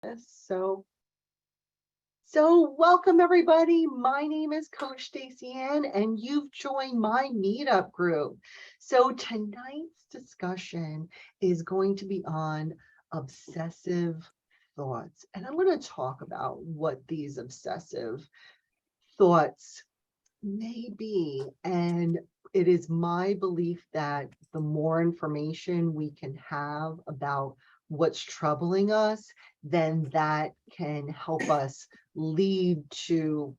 So, so welcome everybody. My name is Coach Stacey Anne, and you've joined my meetup group. So tonight's discussion is going to be on obsessive thoughts, and I'm going to talk about what these obsessive thoughts may be. And it is my belief that the more information we can have about what's troubling us, then that can help us lead to,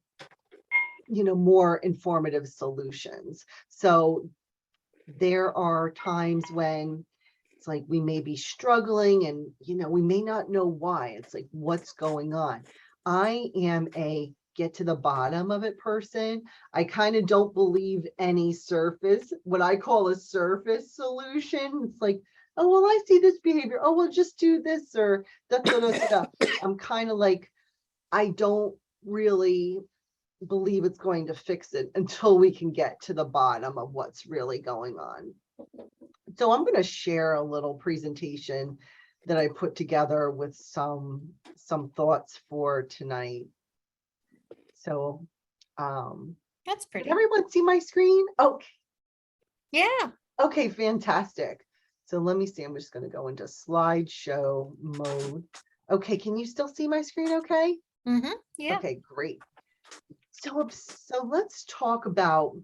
more informative solutions. So there are times when it's like we may be struggling and, we may not know why. It's like, what's going on? I am a get to the bottom of it person. I kind of don't believe any surface, what I call a surface solution. It's like, oh, well, I see this behavior. Oh, well, just do this or da, da, da, da. I'm kind of like, I don't really believe it's going to fix it until we can get to the bottom of what's really going on. So I'm going to share a little presentation that I put together with some thoughts for tonight. So that's pretty. Did everyone see my screen? Okay. Yeah. Okay, fantastic. So let me see. I'm just going to go into slideshow mode. Okay, can you still see my screen okay? Mm-hmm. Yeah. Okay, great. So let's talk about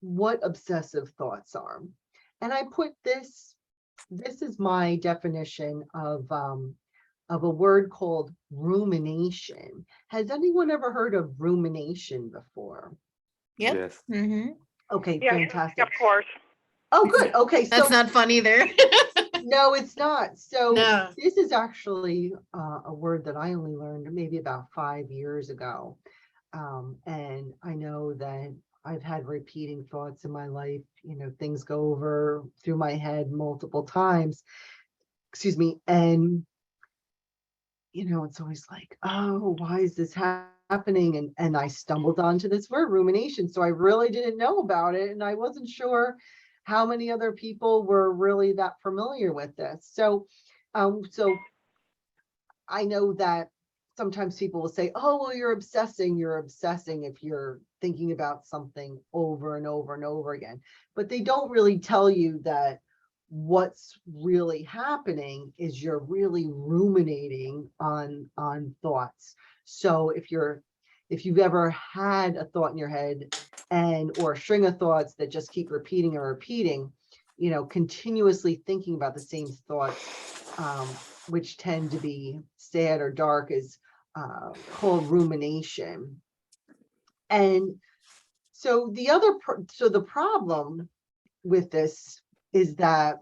what obsessive thoughts are. And I put this is my definition of a word called rumination. Has anyone ever heard of rumination before? Yep. Yes. Mm-hmm. Okay, Yes, fantastic. of course. Oh, good. Okay, so That's not fun either. no, it's not. So No. this is actually a word that I only learned maybe about 5 years ago. And I know that I've had repeating thoughts in my life, things go over through my head multiple times, excuse me. And, it's always like, oh, why is this happening? And I stumbled onto this word rumination. So I really didn't know about it. And I wasn't sure how many other people were really that familiar with this. So I know that sometimes people will say, oh, well, you're obsessing if you're thinking about something over and over and over again. But they don't really tell you that what's really happening is you're really ruminating on thoughts. So if you've ever had a thought in your head or a string of thoughts that just keep repeating and repeating, continuously thinking about the same thoughts, which tend to be sad or dark, is called rumination. And so the problem with this is that,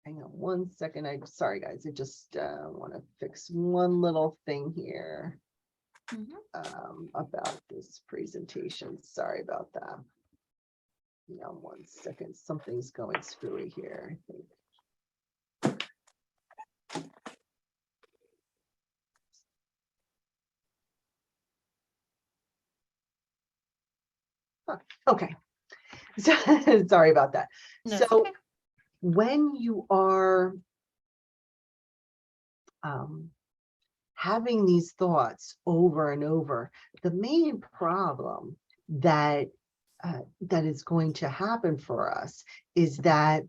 hang on one second. I'm sorry, guys. I just want to fix one little thing here about this presentation. Sorry about that. Hang on one second. Something's going screwy here, I think. Okay. So, sorry about that. No, so okay. When you are having these thoughts over and over, the main problem that is going to happen for us is that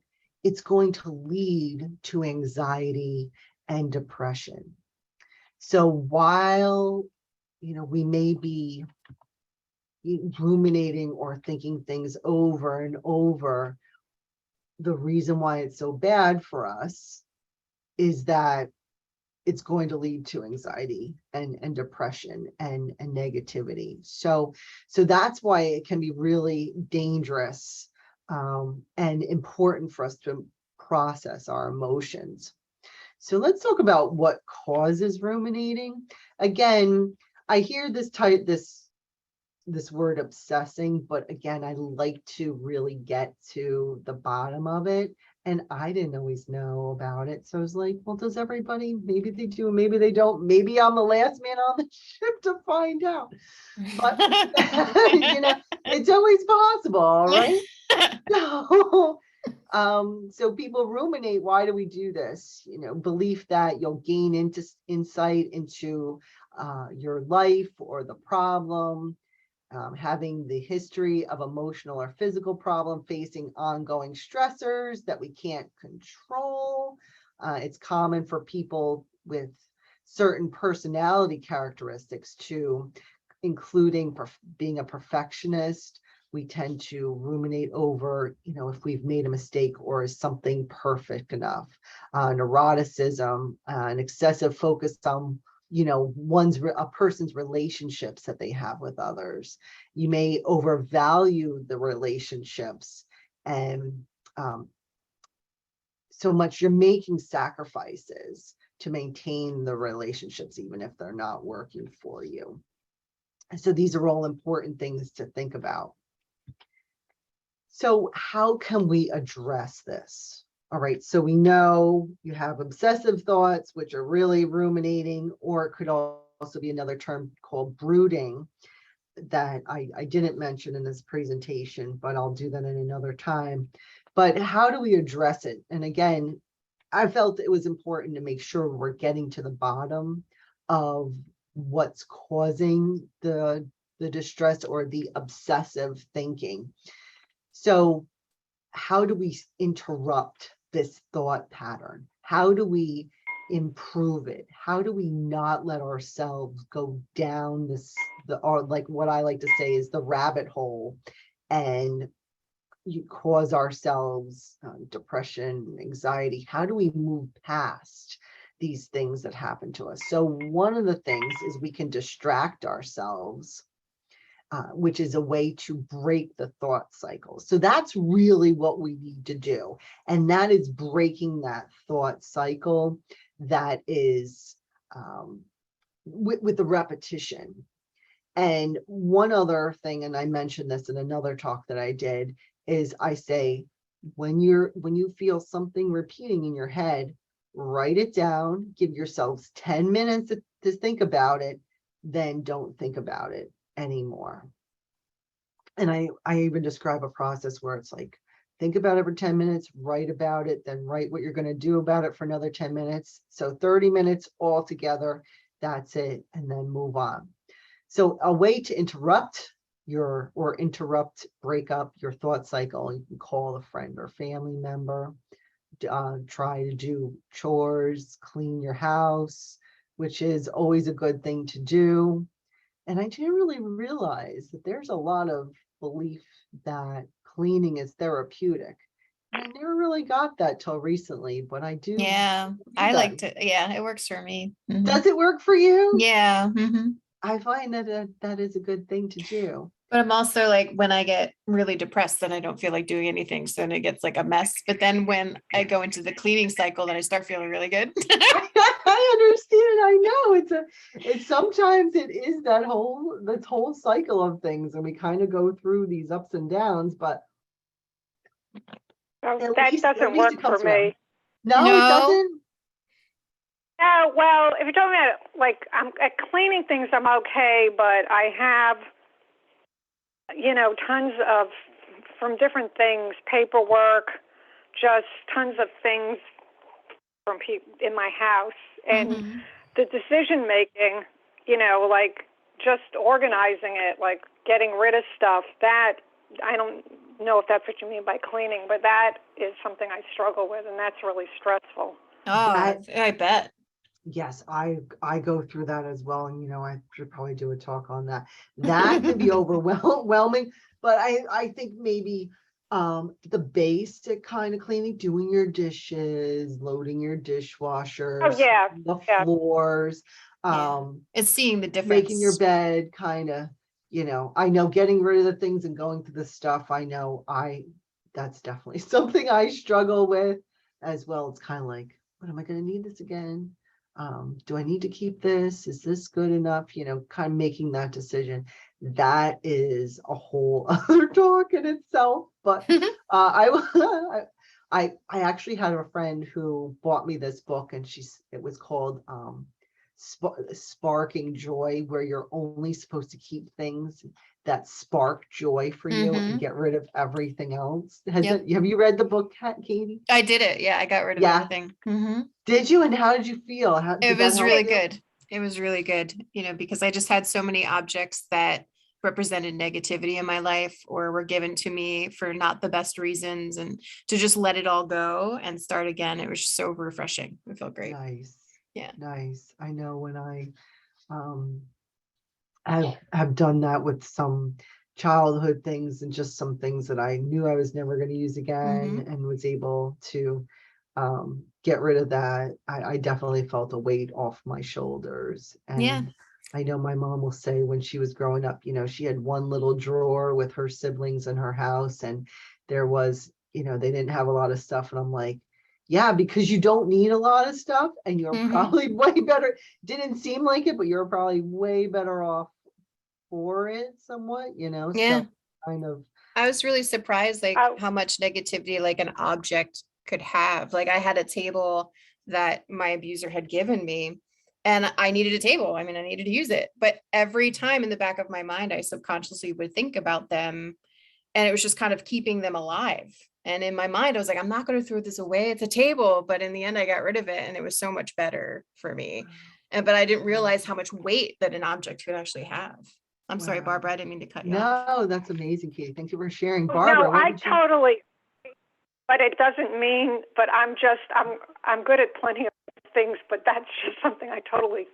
it's going to lead to anxiety and depression. So while we may be ruminating or thinking things over and over, the reason why it's so bad for us is that it's going to lead to anxiety and depression and negativity. So that's why it can be really dangerous and important for us to process our emotions. So let's talk about what causes ruminating. Again, I hear this word obsessing, but again, I like to really get to the bottom of it. And I didn't always know about it. So I was like, well, does everybody? Maybe they do, maybe they don't. Maybe I'm the last man on the ship to find out. But, it's always possible, right? So, So people ruminate. Why do we do this? Belief that you'll gain insight into your life or the problem, having the history of emotional or physical problem, facing ongoing stressors that we can't control. It's common for people with certain personality characteristics to, including being a perfectionist. We tend to ruminate over, if we've made a mistake or is something perfect enough. Neuroticism, an excessive focus on, a person's relationships that they have with others. You may overvalue the relationships, and so much you're making sacrifices to maintain the relationships, even if they're not working for you. So these are all important things to think about. So how can we address this? All right, so we know you have obsessive thoughts, which are really ruminating, or it could also be another term called brooding that I didn't mention in this presentation, but I'll do that in another time. But how do we address it? And again, I felt it was important to make sure we're getting to the bottom of what's causing the distress or the obsessive thinking. So how do we interrupt this thought pattern? How do we improve it? How do we not let ourselves go down or like what I like to say is the rabbit hole, and you cause ourselves depression, anxiety? How do we move past these things that happen to us? So one of the things is we can distract ourselves, which is a way to break the thought cycle. So that's really what we need to do. And that is breaking that thought cycle that is with the repetition. And one other thing, and I mentioned this in another talk that I did, is I say, when you feel something repeating in your head, write it down, give yourselves 10 minutes to think about it, then don't think about it anymore. And I even describe a process where it's like, think about it for 10 minutes, write about it, then write what you're going to do about it for another 10 minutes. So 30 minutes all together, that's it, and then move on. So a way to break up your thought cycle, you can call a friend or family member, try to do chores, clean your house, which is always a good thing to do. And I didn't really realize that there's a lot of belief that cleaning is therapeutic. And I never really got that till recently, but I do. Yeah, I like to, yeah, it works for me. Mhm. Does it work for you? Yeah. I find that that is a good thing to do. But I'm also like, when I get really depressed, then I don't feel like doing anything. So then it gets like a mess. But then when I go into the cleaning cycle, then I start feeling really good. I understand. I know it's sometimes it is that whole cycle of things, and we kind of go through these ups and downs, but that doesn't work for me. No, it doesn't. No, well, if you're talking about like I'm at cleaning things, I'm okay, but I have, tons of from different things, paperwork, just tons of things from people in my house, and the decision making, like just organizing it, like getting rid of stuff. That I don't know if that's what you mean by cleaning, but that is something I struggle with, and that's really stressful. Oh, I bet. Yes, I go through that as well. And, I should probably do a talk on that. That can be overwhelming, but I think maybe the basic kind of cleaning, doing your dishes, loading your dishwashers, the floors, it's seeing the difference, making your bed, kind of, I know getting rid of the things and going through the stuff. I know that's definitely something I struggle with as well. It's kind of like, what am I going to need this again? Do I need to keep this? Is this good enough? Kind of making that decision. That is a whole other talk in itself. But I actually had a friend who bought me this book, and it was called sparking joy, where you're only supposed to keep things that spark joy for you and get rid of everything else. Have you read the book, Katie? I did it. Yeah, I got rid of everything. Did you? And how did you feel? It was really good. It was really good, because I just had so many objects that represented negativity in my life or were given to me for not the best reasons, and to just let it all go and start again. It was so refreshing. It felt great. Nice. Yeah. Nice. I know when I have done that with some childhood things and just some things that I knew I was never going to use again, and was able to get rid of that. I definitely felt a weight off my shoulders. And I know my mom will say when she was growing up, she had one little drawer with her siblings in her house, and there was, they didn't have a lot of stuff. And I'm like, yeah, because you don't need a lot of stuff, and you're probably way better. Didn't seem like it, but you're probably way better off for it somewhat, Yeah. So kind of. I was really surprised, like how much negativity like an object could have. Like I had a table that my abuser had given me, and I needed a table. I mean, I needed to use it. But every time in the back of my mind, I subconsciously would think about them, and it was just kind of keeping them alive. And in my mind, I was like, I'm not going to throw this away. It's a table. But in the end, I got rid of it, and it was so much better for me. But I didn't realize how much weight that an object could actually have. I'm sorry, Barbara, I didn't mean to cut you off. No, that's amazing, Katie. Thank you for sharing. Barbara. No, I totally, but it doesn't mean, but I'm good at plenty of things, but that's just something I totally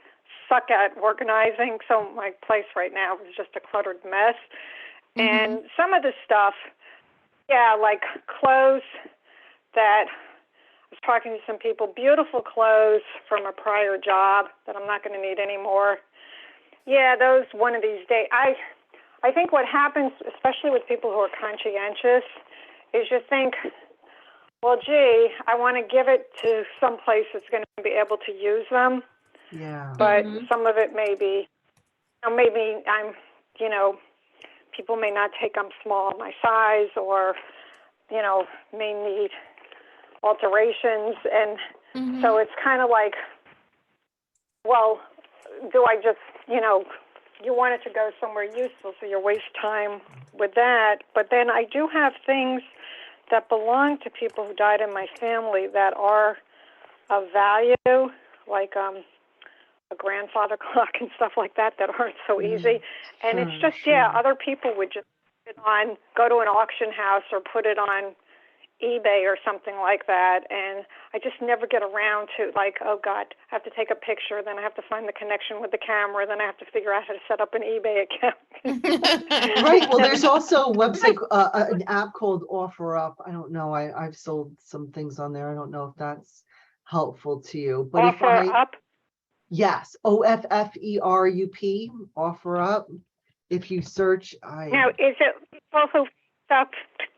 suck at, organizing. So my place right now is just a cluttered mess. And some of the stuff, like clothes that I was talking to some people, beautiful clothes from a prior job that I'm not going to need anymore. Yeah, those one of these days. I think what happens, especially with people who are conscientious, is you think, well, gee, I want to give it to some place that's going to be able to use them. Yeah. But some of it may be, maybe I'm, people may not think I'm small in my size, or, may need alterations. And so it's kind of like, well, do I just, you want it to go somewhere useful, so you waste time with that. But then I do have things that belong to people who died in my family that are of value, like a grandfather clock and stuff like that aren't so easy. And it's just, other people would just put it on, go to an auction house or put it on eBay or something like that, and I just never get around to, like, oh God, I have to take a picture, then I have to find the connection with the camera, then I have to figure out how to set up an eBay account. Right. Well, there's also a website, an app called OfferUp. I don't know. I've sold some things on there. I don't know if that's helpful to you. But OfferUp? Yes, OFFERUP, OfferUp. If you search, Now, is it also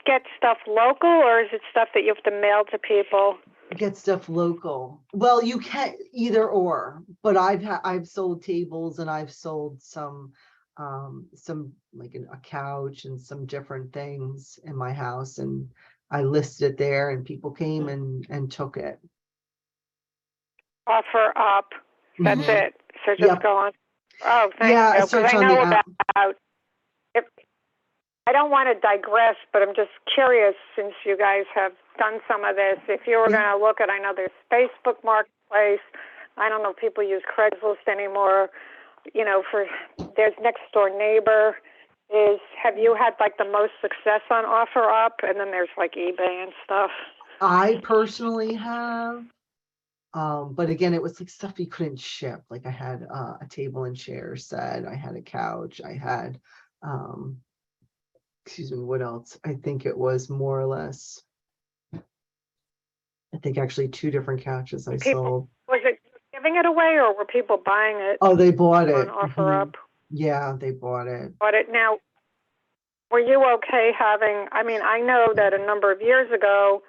get stuff local, or is it stuff that you have to mail to people? Get stuff local. Well, you can either or, but I've sold tables, and I've sold some like a couch and some different things in my house, and I listed it there, and people came and took it. OfferUp. That's it. So just go on. Oh, thank you. Search I on know the app. about. I don't want to digress, but I'm just curious, since you guys have done some of this, if you were going to look at, I know there's Facebook Marketplace. I don't know if people use Craigslist anymore. For there's Next Door Neighbor. Have you had like the most success on OfferUp? And then there's like eBay and stuff. I personally have. But again, it was like stuff you couldn't ship. Like I had a table and chair set. I had a couch. I had, excuse me, what else? I think it was more or less, I think actually 2 different couches I sold. Was it giving it away, or were people buying it? Oh, they bought it. On OfferUp? Yeah, they bought it. Now, were you okay having, I know that a number of years ago,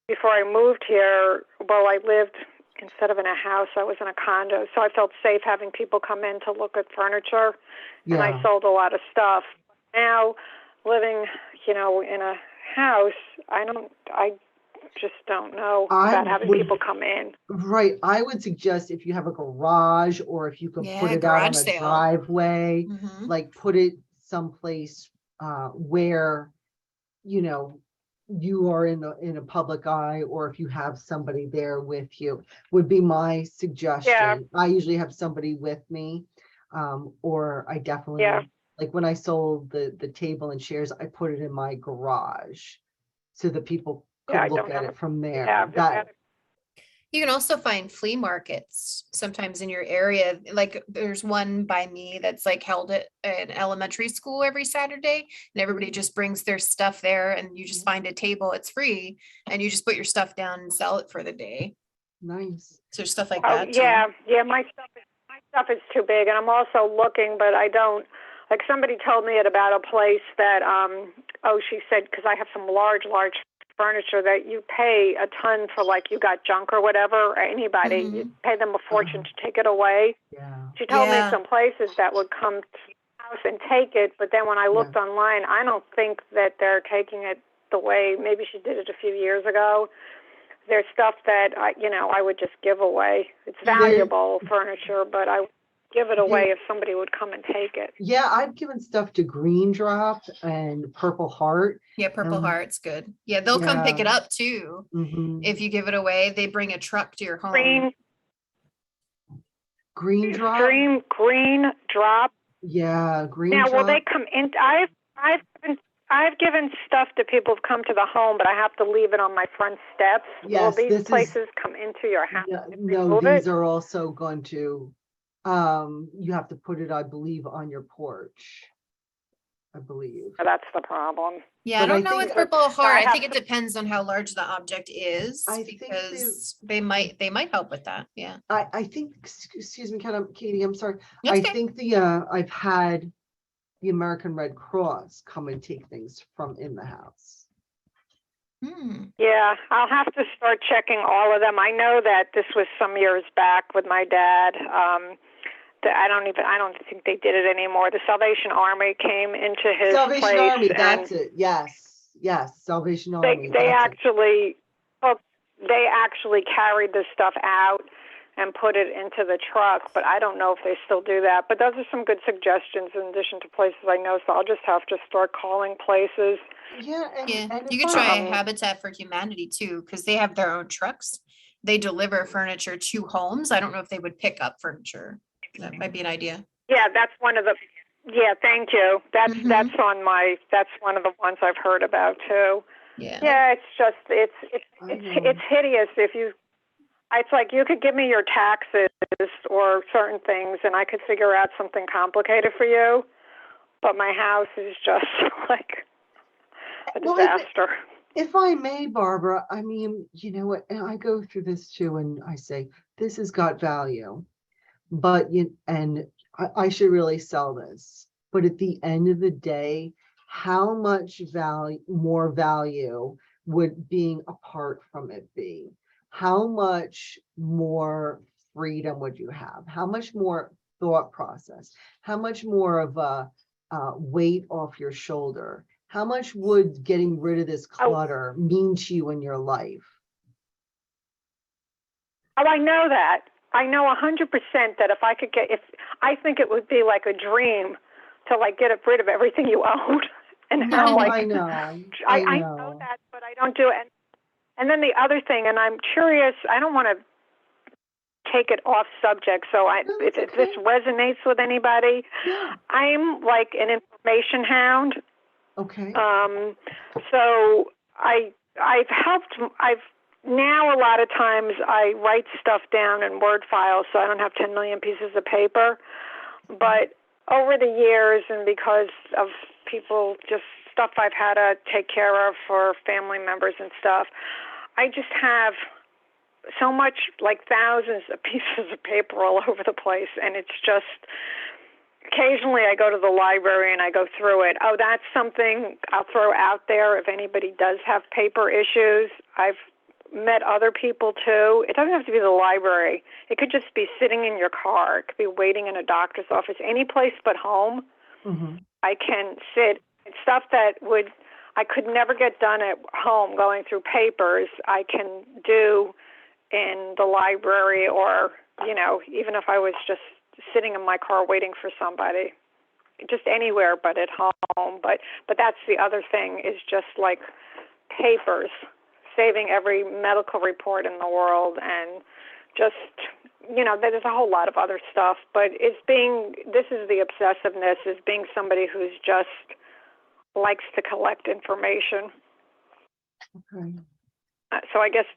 before I moved here, I lived, instead of in a house, I was in a condo, so I felt safe having people come in to look at furniture, and I sold a lot of stuff. Now, living, in a house, I just don't know about having people come in. Right. I would suggest if you have a garage or if you can put it out on a driveway, like put it someplace where, you know, you are in a public eye, or if you have somebody there with you, would be my suggestion. Yeah. I usually have somebody with me, or I definitely, like when I sold the table and chairs, I put it in my garage so that people could look at it from there. Yeah, you can also find flea markets sometimes in your area. Like there's one by me that's like held at an elementary school every Saturday, and everybody just brings their stuff there, and you just find a table, it's free, and you just put your stuff down and sell it for the day. Nice. So stuff like that. Yeah. My stuff is too big, and I'm also looking, but I don't. Like somebody told me about a place that, she said, because I have some large furniture that you pay a ton for, like you got junk or whatever, or anybody, you pay them a fortune to take it away. Yeah. She told me some places that would come to the house and take it, but then when I looked online, I don't think that they're taking it the way, maybe she did it a few years ago. There's stuff that, I would just give away. It's valuable furniture, but I would give it away if somebody would come and take it. Yeah, I've given stuff to Green Drop and Purple Heart. Yeah, Purple Heart's good. Yeah, they'll come pick it up too. If you give it away, they bring a truck to your home. Green Drop? Green Drop. Yeah, Green Drop. Now, will they come in? I've given stuff to people who've come to the home, but I have to leave it on my front steps. Yes, will these places come into your house? No, these are also going to, you have to put it, I believe, on your porch. I believe. That's the problem. Yeah, I don't know with Purple Heart. I think it depends on how large the object is, because they might help with that. Yeah. I think, excuse me, Katie, I'm sorry. I think I've had the American Red Cross come and take things from in the house. Yeah, I'll have to start checking all of them. I know that this was some years back with my dad. I don't think they did it anymore. The Salvation Army came into his Salvation place. Army, that's it. Yes, Salvation Army. They actually carried this stuff out and put it into the truck, but I don't know if they still do that. But those are some good suggestions in addition to places I know, so I'll just have to start calling places. Yeah, and you could try Habitat for Humanity too, because they have their own trucks. They deliver furniture to homes. I don't know if they would pick up furniture. That might be an idea. Yeah, that's one of the. Yeah, thank you. That's that's one of the ones I've heard about too. Yeah. Yeah, it's just it's hideous if you. It's like you could give me your taxes or certain things, and I could figure out something complicated for you. But my house is just like a disaster. If I may, Barbara, I mean, you know what? And I go through this too, and I say this has got value. But I should really sell this. But at the end of the day, how much more value would being apart from it be? How much more freedom would you have? How much more thought process? How much more of a weight off your shoulder? How much would getting rid of this clutter mean to you in your life? Oh, I know that. I know 100% that if I think it would be like a dream to like get rid of everything you own. And I know. I know that, but I don't do it. And then the other thing, and I'm curious, I don't want to take it off subject, so if this resonates with anybody, I'm like an information hound. Okay. So now a lot of times I write stuff down in Word files so I don't have 10 million pieces of paper. But over the years, and because of people, just stuff I've had to take care of for family members and stuff, I just have so much, like thousands of pieces of paper all over the place. And it's just, occasionally I go to the library and I go through it. Oh, that's something I'll throw out there if anybody does have paper issues. I've met other people too. It doesn't have to be the library. It could just be sitting in your car. It could be waiting in a doctor's office. Any place but home. I can sit. It's stuff that I could never get done at home going through papers, I can do in the library or, even if I was just sitting in my car waiting for somebody, just anywhere but at home. But that's the other thing, is just like papers, saving every medical report in the world, and just, there's a whole lot of other stuff, but this is the obsessiveness, is being somebody who's just likes to collect information. Okay. So I guess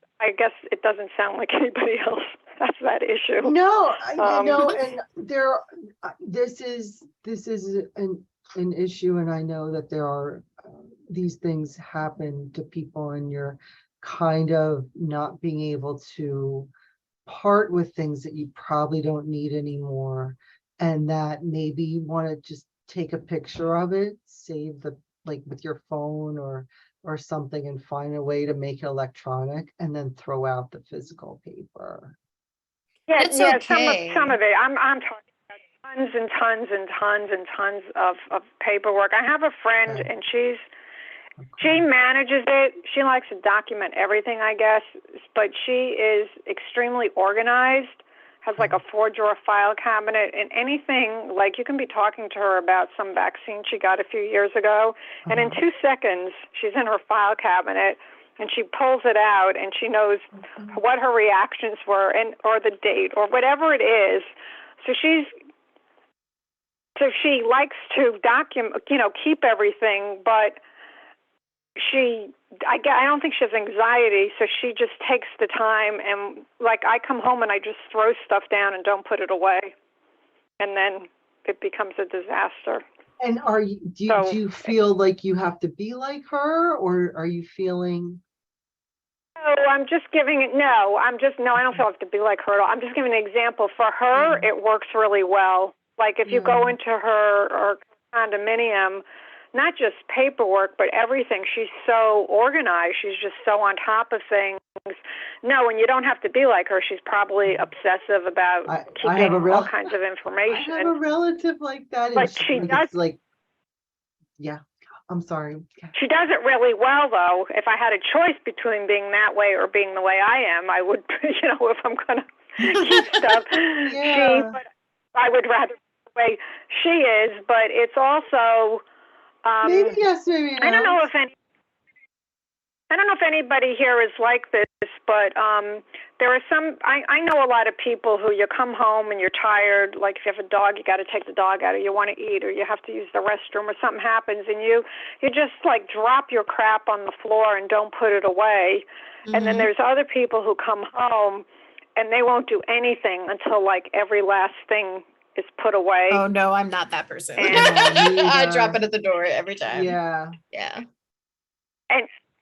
it doesn't sound like anybody else has that issue. No, and this is an issue, and I know that there are these things happen to people, and you're kind of not being able to part with things that you probably don't need anymore, and that maybe you want to just take a picture of it, save with your phone or something, and find a way to make it electronic, and then throw out the physical paper. Yeah, It's yeah. okay. Some of it. I'm talking about tons and tons and tons and tons of paperwork. I have a friend, and she manages it. She likes to document everything, I guess, but she is extremely organized, has like a 4-drawer file cabinet, and anything, like you can be talking to her about some vaccine she got a few years ago, and in 2 seconds, she's in her file cabinet, and she pulls it out, and she knows what her reactions were, or the date, or whatever it is. So she likes to document, keep everything, but I don't think she has anxiety, so she just takes the time, and like I come home and I just throw stuff down and don't put it away, and then it becomes a disaster. And do you feel like you have to be like her, or are you feeling? I don't feel I have to be like her at all. I'm just giving an example. For her, it works really well. Like if you go into her condominium, not just paperwork, but everything. She's so organized. She's just so on top of things. No, and you don't have to be like her. She's probably obsessive about keeping all kinds of information. I have a relative like that. But she does. I'm sorry. She does it really well, though. If I had a choice between being that way or being the way I am, I would, if I'm going to keep stuff, but I would rather the way she is. But it's also, maybe yes, maybe no. I don't know if anybody here is like this, but there are some, I know a lot of people who you come home and you're tired, like if you have a dog, you got to take the dog out, or you want to eat, or you have to use the restroom, or something happens, and you just like drop your crap on the floor and don't put it away. And then there's other people who come home and they won't do anything until like every last thing is put away. Oh no, I'm not that person. I drop it at the door every time. Yeah.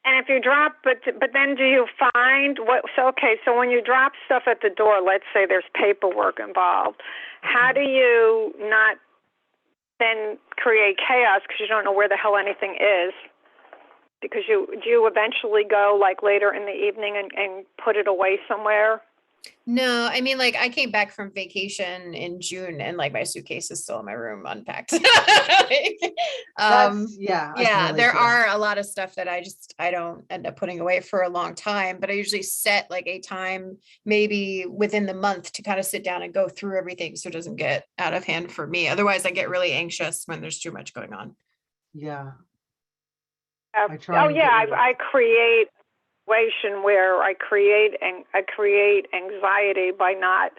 And if you drop, but then do you find what? So when you drop stuff at the door, let's say there's paperwork involved, how do you not then create chaos because you don't know where the hell anything is? Because do you eventually go like later in the evening and put it away somewhere? No, I mean, like I came back from vacation in June and like my suitcase is still in my room unpacked. There are a lot of stuff that I don't end up putting away for a long time, but I usually set like a time maybe within the month to kind of sit down and go through everything so it doesn't get out of hand for me. Otherwise I get really anxious when there's too much going on. Yeah. I create where I create anxiety by not,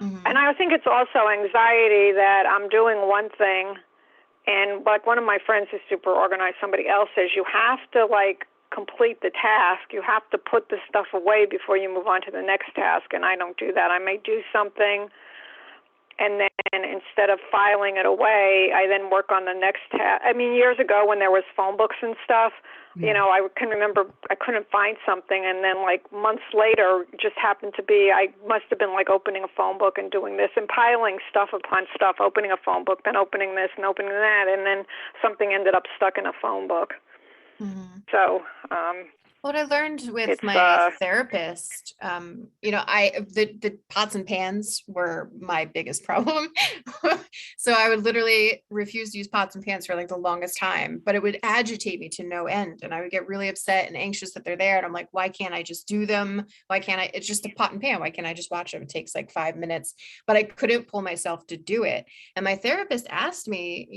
and I think it's also anxiety that I'm doing one thing, and like one of my friends who's super organized, somebody else says you have to like complete the task, you have to put the stuff away before you move on to the next task, and I don't do that. I may do something, and then instead of filing it away, I then work on the next task. I mean, years ago when there was phone books and stuff, I can remember I couldn't find something, and then like months later, just happened to be, I must have been like opening a phone book and doing this and piling stuff upon stuff, opening a phone book, then opening this and opening that, and then something ended up stuck in a phone book. So, What I learned with It's my therapist, the pots and pans were my biggest problem. So I would literally refuse to use pots and pans for like the longest time, but it would agitate me to no end. And I would get really upset and anxious that they're there. And I'm like, why can't I just do them? Why can't I? It's just a pot and pan. Why can't I just watch them? It takes like 5 minutes, but I couldn't pull myself to do it. And my therapist asked me,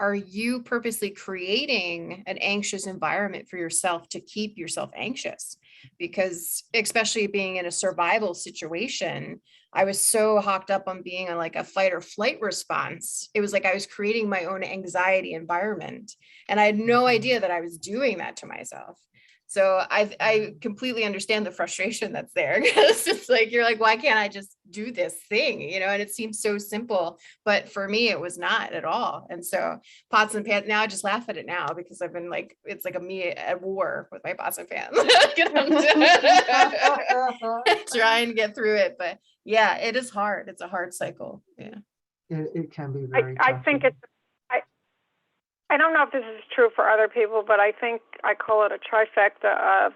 are you purposely creating an anxious environment for yourself to keep yourself anxious? Because especially being in a survival situation, I was so hooked up on being on like a fight or flight response. It was like I was creating my own anxiety environment. And I had no idea that I was doing that to myself. So I completely understand the frustration that's there, because it's like, you're like, why can't I just do this thing? And it seems so simple, but for me, it was not at all. And so pots and pans, now I just laugh at it now, because I've been like, it's like me at war with my pots and pans. Trying to get through it. But yeah, it is hard. It's a hard cycle. Yeah. It can be very I tough. think I don't know if this is true for other people, but I think I call it a trifecta of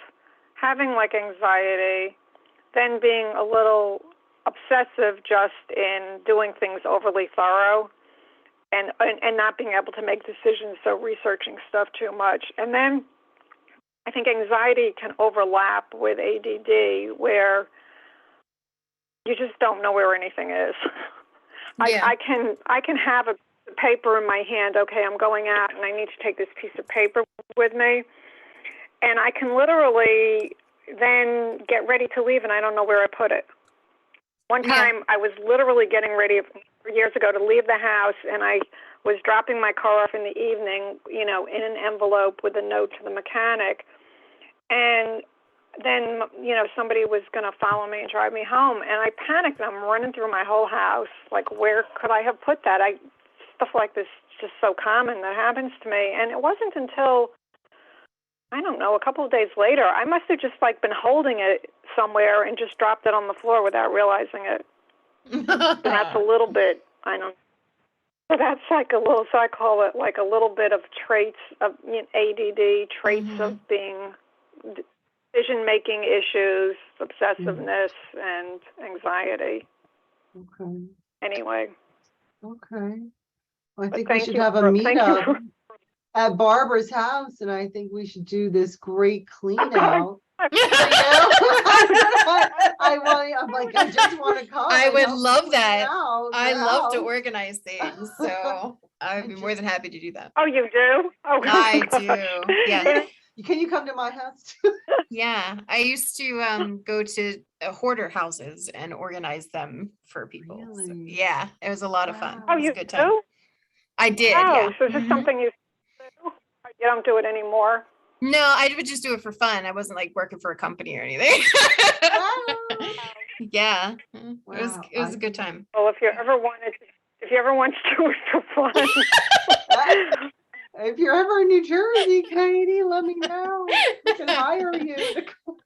having like anxiety, then being a little obsessive just in doing things overly thorough, and not being able to make decisions, so researching stuff too much. And then I think anxiety can overlap with ADD, where you just don't know where anything is. Yeah. I can have a paper in my hand. Okay, I'm going out and I need to take this piece of paper with me, and I can literally then get ready to leave and I don't know where I put it. One time I was literally getting ready years ago to leave the house, and I was dropping my car off in the evening, in an envelope with a note to the mechanic, and then, somebody was going to follow me and drive me home, and I panicked. I'm running through my whole house, like, where could I have put that? Stuff like this is just so common that happens to me. And it wasn't until, I don't know, a couple of days later, I must have just like been holding it somewhere and just dropped it on the floor without realizing it. And that's a little bit, so that's like a little, so I call it like a little bit of traits of ADD, traits of being decision-making issues, obsessiveness, and anxiety. Okay. Anyway. Okay. Well, I think Thank we should you have a for- meetup at Barbara's house, and I think we should do this great clean out. I'm like, I just want to come. I and would help love clean that. out the I love to house. organize things, so I'd be more than happy to do that. Oh, you do? Oh, I gosh. do. Yeah. Can you come to my house too? Yeah. I used to go to hoarder houses and organize them for people. So, Really? yeah, it was a lot of fun. Oh, It was you a good time. do? I did. Oh, Yeah. so is this something you do? You don't do it anymore? No, I would just do it for fun. I wasn't like working for a company or anything. Yeah. It was a good time. Well, if you ever want to do it for fun. If you're ever in New Jersey, Katie, let me know. We can hire you to come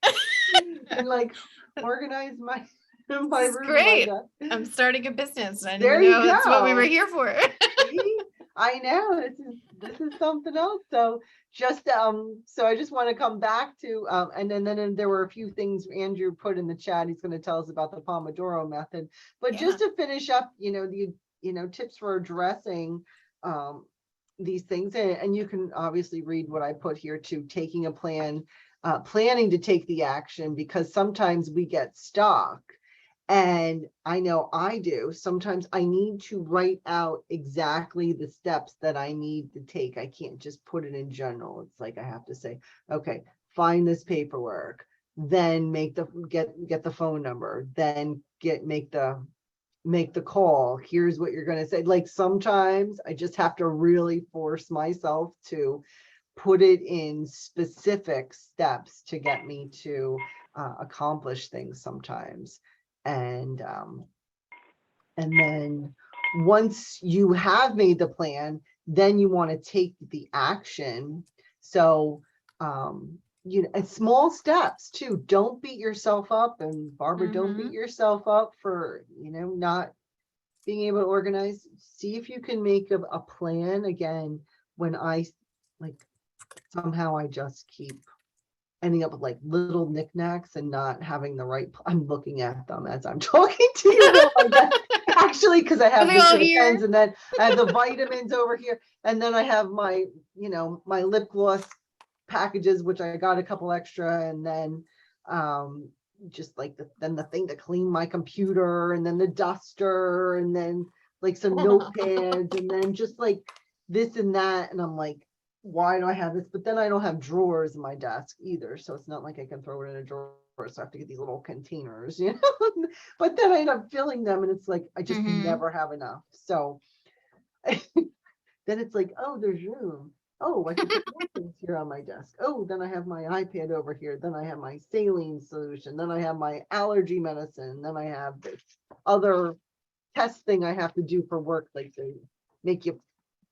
and like organize my room. Great. Like I'm starting a business. I there didn't you know that's what we go. were here for. See? I know this is something else. So so I just want to come back to and then there were a few things Andrew put in the chat. He's going to tell us about the Pomodoro method. But just to finish up, the tips for addressing these things, and you can obviously read what I put here too, taking a plan, planning to take the action, because sometimes we get stuck. And I know I do. Sometimes I need to write out exactly the steps that I need to take. I can't just put it in general. It's like I have to say, okay, find this paperwork, then get the phone number, then make the call. Here's what you're going to say. Like sometimes I just have to really force myself to put it in specific steps to get me to accomplish things sometimes. And then once you have made the plan, then you want to take the action. So and small steps too. Don't beat yourself up. And Barbara, don't beat yourself up for not being able to organize. See if you can make a plan. Again, when I somehow I just keep ending up with like little knickknacks and not having the right, I'm looking at them as I'm talking to you now, I guess. Actually, because I have the pens, and then I have the vitamins over here, and then I have my, you know, my lip gloss packages, which I got a couple extra, and then just like the thing to clean my computer, and then the duster, and then like some notepads, and then just like this and that. And I'm like, why do I have this? But then I don't have drawers in my desk either, so it's not like I can throw it in a drawer. So I have to get these little containers, you know. But then I end up filling them, and it's like I just never have enough. So then it's like, oh, there's room. Oh, I can put more things here on my desk. Oh, then I have my iPad over here. Then I have my saline solution. Then I have my allergy medicine. Then I have this other test thing I have to do for work, like they make you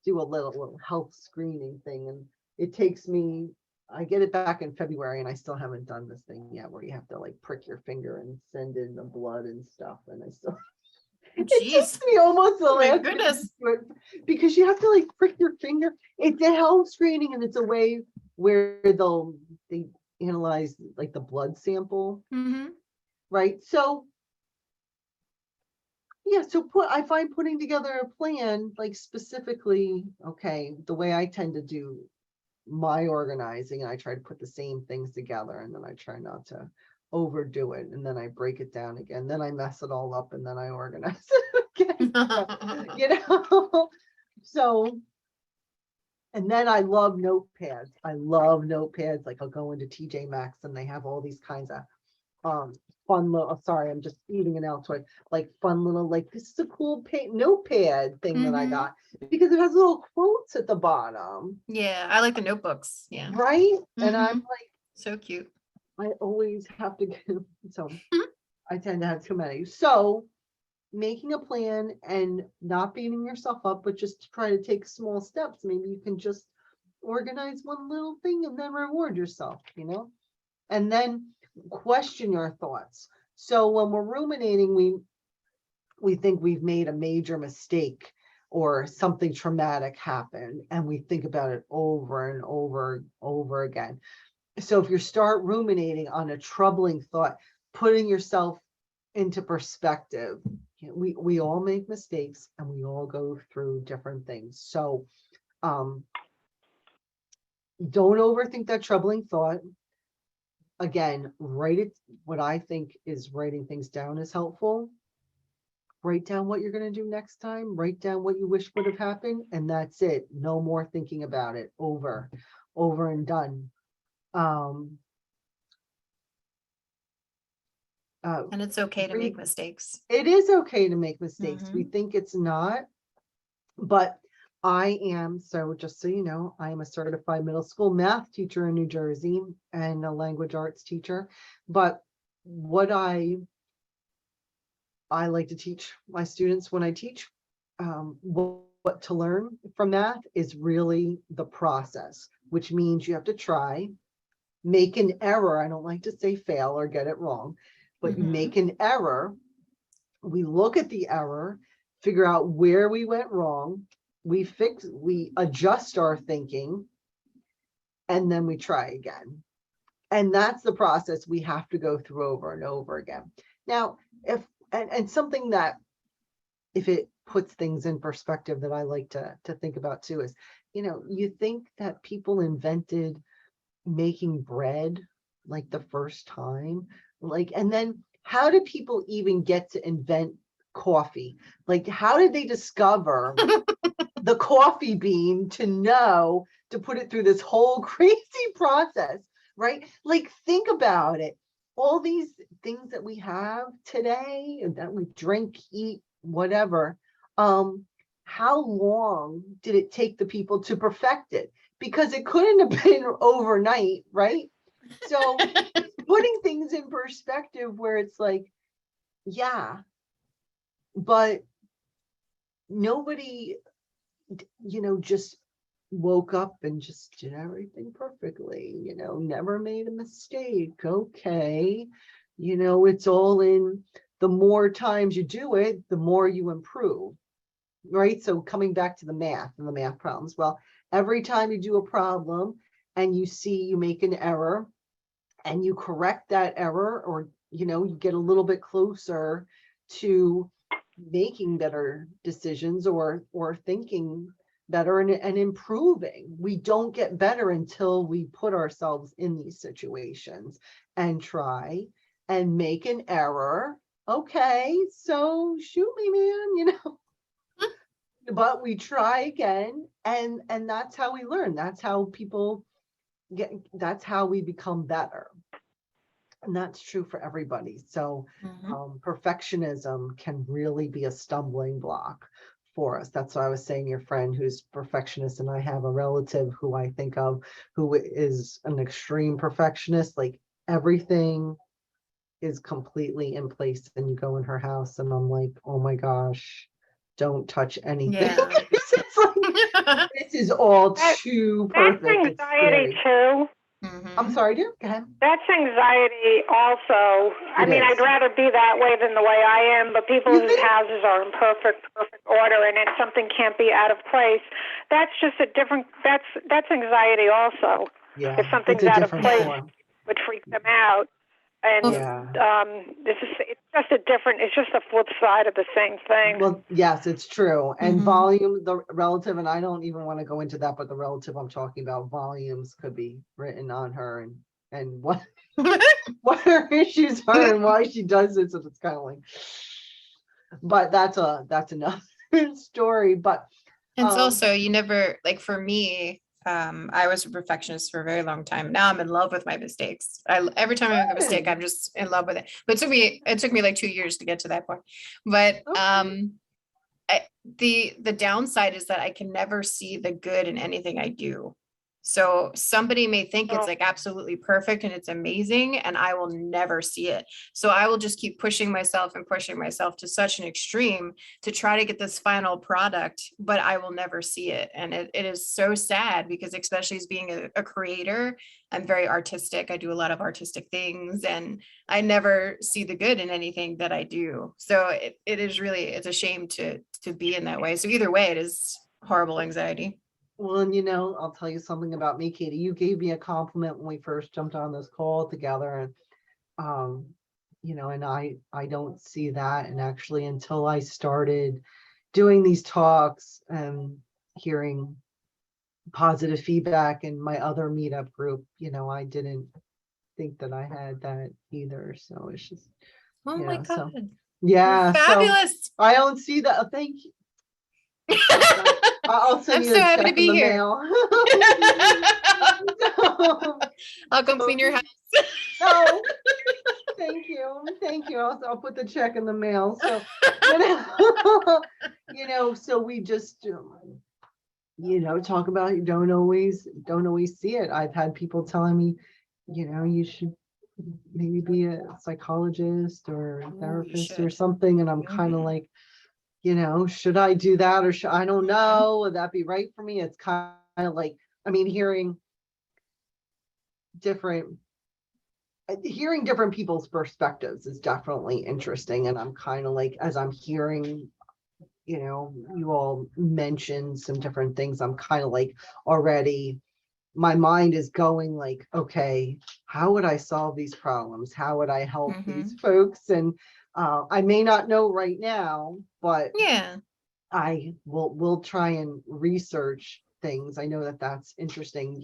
do a little health screening thing. And it takes me, I get it back in February, and I still haven't done this thing yet where you have to like prick your finger and send in the blood and stuff. And I still, it takes me almost the last goodness. because you have to like prick your finger. It's a health screening, and it's a way where they analyze like the blood sample, right? So yeah, so I find putting together a plan, like specifically, okay, the way I tend to do my organizing, and I try to put the same things together, and then I try not to overdo it, and then I break it down again, then I mess it all up, and then I organize it again. You know. So, and then I love notepads. Like I'll go into TJ Maxx, and they have all these kinds of fun little, sorry, I'm just eating an Altoid, like fun little, like this is a cool notepad thing that I got, because it has little quotes at the bottom. Yeah, I like the notebooks. Yeah. Right. And I'm like, so cute. I always have to get, so I tend to have too many. So making a plan and not beating yourself up, but just try to take small steps. Maybe you can just organize one little thing and then reward yourself, you know, and then question your thoughts. So when we're ruminating, we think we've made a major mistake or something traumatic happened, and we think about it over and over again. So if you start ruminating on a troubling thought, putting yourself into perspective, we all make mistakes, and we all go through different things. So don't overthink that troubling thought. Again, write it. What I think is writing things down is helpful. Write down what you're going to do next time. Write down what you wish would have happened, and that's it. No more thinking about it. Over and done. And it's okay to make mistakes. It is okay to make mistakes. We think it's not, but I am, so just so you know, I am a certified middle school math teacher in New Jersey and a language arts teacher. But what I like to teach my students when I teach, what to learn from math is really the process, which means you have to try, make an error. I don't like to say fail or get it wrong, but you make an error. We look at the error, figure out where we went wrong. We adjust our thinking, and then we try again. And that's the process we have to go through over and over again. Now, and something that, if it puts things in perspective, that I like to think about too is, you know, you think that people invented making bread like the first time, like, and then how did people even get to invent coffee? Like, how did they discover the coffee bean to put it through this whole crazy process, right? Like, think about it. All these things that we have today, that we drink, eat, whatever, how long did it take the people to perfect it? Because it couldn't have been overnight, right? So putting things in perspective where it's like, yeah, but nobody, you know, just woke up and just did everything perfectly, you know, never made a mistake. Okay. You know, it's all in, the more times you do it, the more you improve, right? So coming back to the math and the math problems, well, every time you do a problem and you see you make an error, and you correct that error, or, you get a little bit closer to making better decisions, or thinking better, and improving. We don't get better until we put ourselves in these situations and try and make an error. Okay, so shoot me, man, but we try again, and that's how we learn. That's how people that's how we become better. And that's true for everybody. So perfectionism can really be a stumbling block for us. That's why I was saying, your friend who's perfectionist, and I have a relative who I think of who is an extreme perfectionist. Like, everything is completely in place, and you go in her house and I'm like, oh my gosh, don't touch anything. Yeah. It's like, this is all too perfect. That's anxiety too. I'm sorry, dear. Go ahead. That's anxiety also. I mean, I'd rather be that way than the way I am, but people whose houses are in perfect order, and then something can't be out of place. That's just a different, that's anxiety also. Yeah. If something's out of place, would freak them out. And it's just a flip side of the same thing. Well, yes, it's true. And volume, the relative, and I don't even want to go into that, but the relative I'm talking about, volumes could be written on her, and what what her issues are and why she does it. So it's kind of like, but that's another story. But it's also, you never, like, for me, I was a perfectionist for a very long time. Now I'm in love with my mistakes. Every time I make a mistake, I'm just in love with it. But it took me like 2 years to get to that point. But the downside is that I can never see the good in anything I do. So somebody may think it's like absolutely perfect and it's amazing, and I will never see it. So I will just keep pushing myself to such an extreme to try to get this final product, but I will never see it. And it is so sad, because especially as being a creator, I'm very artistic. I do a lot of artistic things, and I never see the good in anything that I do. So it's a shame to be in that way. So either way, it is horrible anxiety. Well, and I'll tell you something about me, Katie. You gave me a compliment when we first jumped on this call together, and and I don't see that. And actually, until I started doing these talks and hearing positive feedback in my other meetup group, I didn't think that I had that either. So it's just, oh my God. So, yeah. You're fabulous. So I don't see that. Thank you. I'll send you a check in the mail. I'll come clean your house. No, thank you. I'll put the check in the mail. So, so we just, talk about, you don't always see it. I've had people telling me, you should maybe be a psychologist or a therapist or something, and I'm kind of like, should I do that, or I don't know, would that be right for me? It's kind of like, hearing different people's perspectives is definitely interesting. And I'm kind of like, as I'm hearing, you all mention some different things, I'm kind of like, already my mind is going like, okay, how would I solve these problems? How would I help these folks? And I may not know right now, but I will try and research things. I know that that's interesting.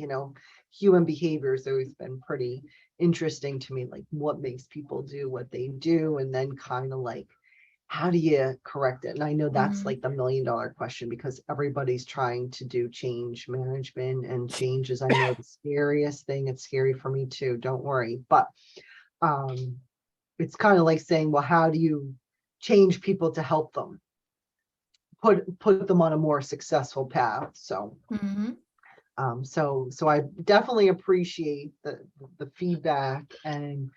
Human behavior has always been pretty interesting to me, like what makes people do what they do, and then kind of like, how do you correct it? And I know that's like the $1 million question, because everybody's trying to do change management, and change is, I know, the scariest thing. It's scary for me too, don't worry. But it's kind of like saying, well, how do you change people to help them put them on a more successful path? So so I definitely appreciate the feedback, and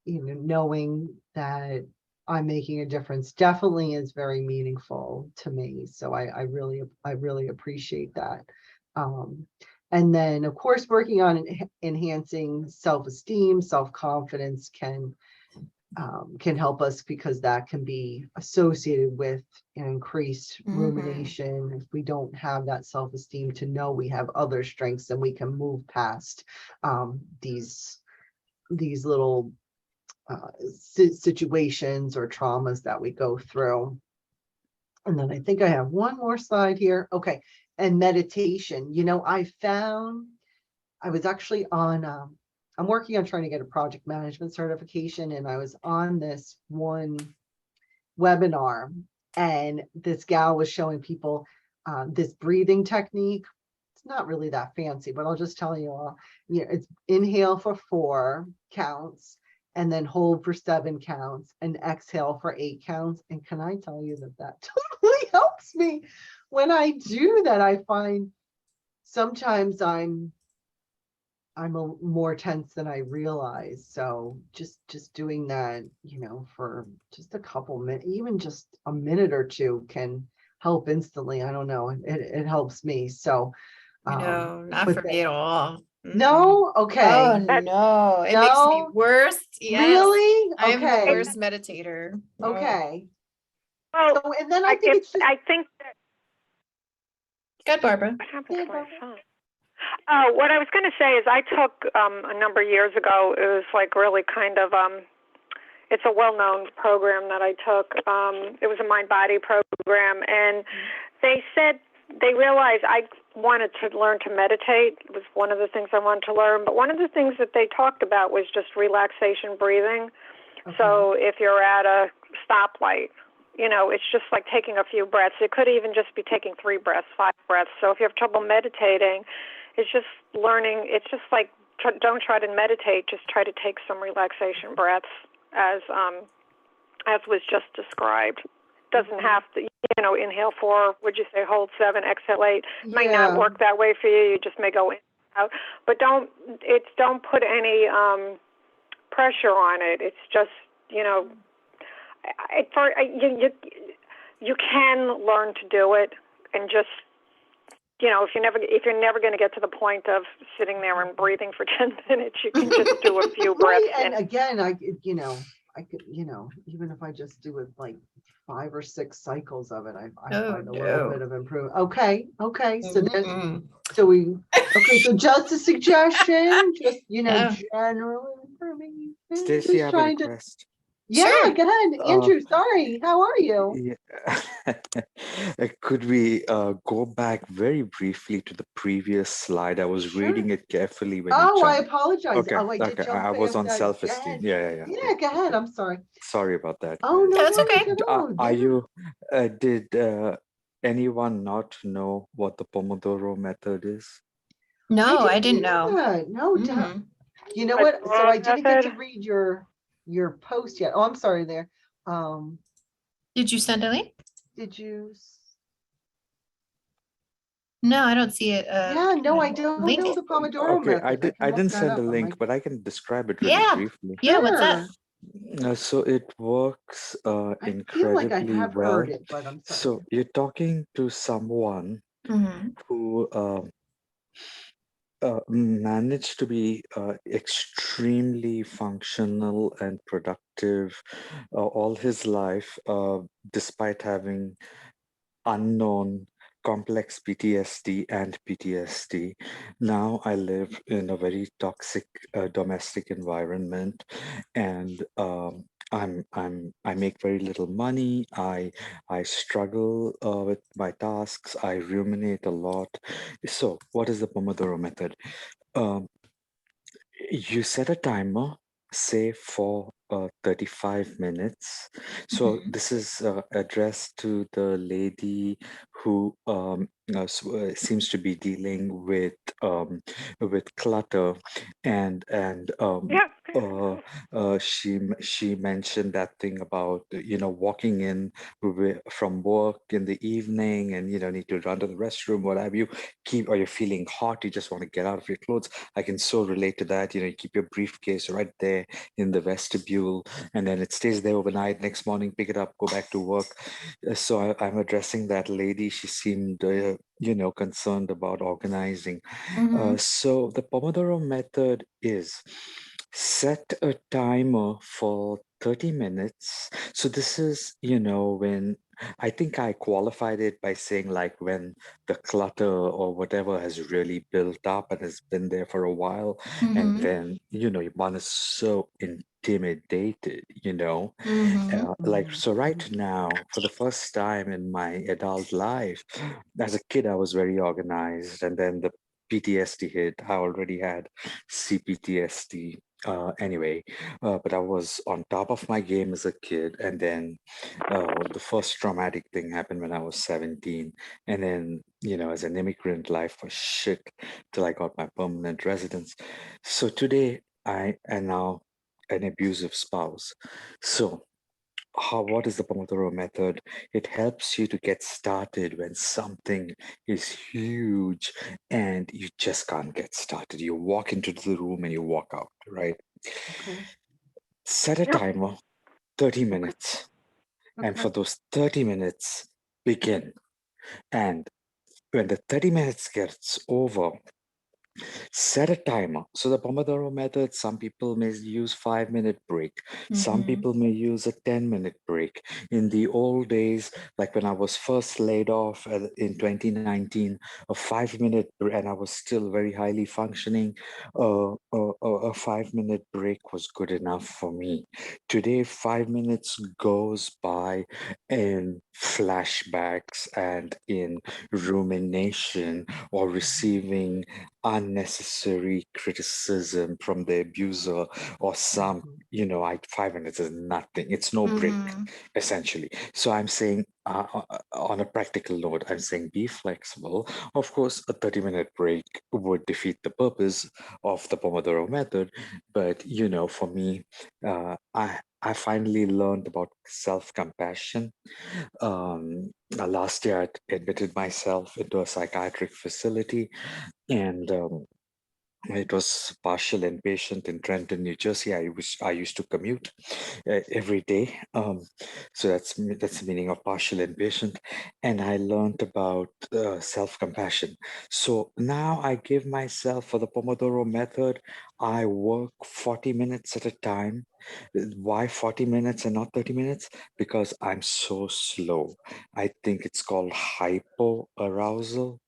knowing that I'm making a difference definitely is very meaningful to me. So I really appreciate that. And then, of course, working on enhancing self-esteem, self-confidence can help us, because that can be associated with an increased rumination. If we don't have that self-esteem to know we have other strengths, and we can move past these these little situations or traumas that we go through. And then I think I have one more slide here. Okay. And meditation. You know, I was actually on, I'm working on trying to get a project management certification, and I was on this one webinar, and this gal was showing people this breathing technique. It's not really that fancy, but I'll just tell you all, it's inhale for 4 counts, and then hold for 7 counts, and exhale for 8 counts. And can I tell you that totally helps me when I do that? I find sometimes I'm more tense than I realize. So just doing that, for just a couple minutes, even just a minute or two, can help instantly. I don't know. It helps me. So no, not for me at all. No? Okay. Oh no, it makes me worse. Yes. Really? I am the Okay. worst meditator. Okay. Well, So, and then I think it's just, I think that, Good, Barbara. what happened to my phone? Oh, what I was going to say is I took a number of years ago, it was like really kind of, it's a well-known program that I took. It was a mind-body program, and they said, they realized I wanted to learn to meditate. It was one of the things I wanted to learn, but one of the things that they talked about was just relaxation breathing. Okay. So if you're at a stoplight, it's just like taking a few breaths. It could even just be taking 3 breaths, 5 breaths. So if you have trouble meditating, it's just learning. It's just like, don't try to meditate. Just try to take some relaxation breaths, as was just described. Doesn't have to, inhale 4. Would you say hold 7, exhale 8? Yeah. Might not work that way for you. You just may go in and out. But don't put any pressure on it. It's just, you can learn to do it, and just, if you're never going to get to the point of sitting there and breathing for 10 minutes, you can just do a few breaths. Right. And again, I could, even if I just do it like 5 or 6 cycles of it, I find a little bit of improvement. Okay. So then, so just a suggestion, just, general information. Stacy, I have a request. Yeah, sure. Go ahead. Andrew, sorry. How are you? Yeah. Could we go back very briefly to the previous slide? I was reading it carefully when you I jumped. apologize. Okay, I did jump I was on fast. self-esteem. Yeah. Yeah, go ahead. I'm sorry. Sorry about that. Oh, no, that's okay. Are you, did anyone not know what the Pomodoro method is? No, I didn't know. No, you know what? So I didn't get to read your post yet. Oh, I'm sorry there. Did you send a link? Did you? No, I don't see it. Yeah, no, I don't know the Pomodoro method. I didn't send a link, but I can describe it really briefly. Yeah, what's that? So it works incredibly I feel like I have well. heard it, but I'm sorry. So you're talking to someone who managed to be extremely functional and productive all his life, despite having unknown complex PTSD and PTSD. Now I live in a very toxic domestic environment, and I make very little money. I struggle with my tasks. I ruminate a lot. So what is the Pomodoro method? You set a timer, say for 35 minutes. So this is addressed to the lady who seems to be dealing with clutter, and she mentioned that thing about walking in from work in the evening, and need to run to the restroom, what have you, or you're feeling hot, you just want to get out of your clothes. I can so relate to that. You keep your briefcase right there in the vestibule, and then it stays there overnight. Next morning, pick it up, go back to work. So I'm addressing that lady. She seemed concerned about organizing. So the Pomodoro method is set a timer for 30 minutes. So this is, when I think I qualified it by saying like when the clutter or whatever has really built up and has been there for a while, and then, one is so intimidated, like, so right now, for the first time in my adult life, as a kid, I was very organized, and then the PTSD hit. I already had CPTSD. Anyway, but I was on top of my game as a kid, and then the first traumatic thing happened when I was 17, and then as an immigrant, life was shit till I got my permanent residence. So today, I am now an abusive spouse. So what is the Pomodoro method? It helps you to get started when something is huge and you just can't get started. You walk into the room and you walk out, right? Okay. Set a Yep. timer, 30 Okay. minutes. And Okay. for those 30 minutes, begin. And when the 30 minutes gets over, set a timer. So the Pomodoro method, some people may use 5-minute break. Some people may use a 10-minute break. In the old days, like when I was first laid off in 2019, a 5-minute and I was still very highly functioning. A 5-minute break was good enough for me. Today, 5 minutes goes by in flashbacks and in rumination or receiving unnecessary criticism from the abuser or some, Mhm. 5 minutes is nothing. It's no break, essentially. So I'm saying, on a practical note, I'm saying be flexible. Of course, a 30-minute break would defeat the purpose of the Pomodoro method. But, for me, I finally learned about self-compassion. Last year, I admitted myself into a psychiatric facility, and it was partial inpatient in Trenton, New Jersey. I used to commute every day, so that's the meaning of partial inpatient. And I learned about self-compassion. So now I give myself, for the Pomodoro method, I work 40 minutes at a time. Why 40 minutes and not 30 minutes? Because I'm so slow. I think it's called hypoarousal.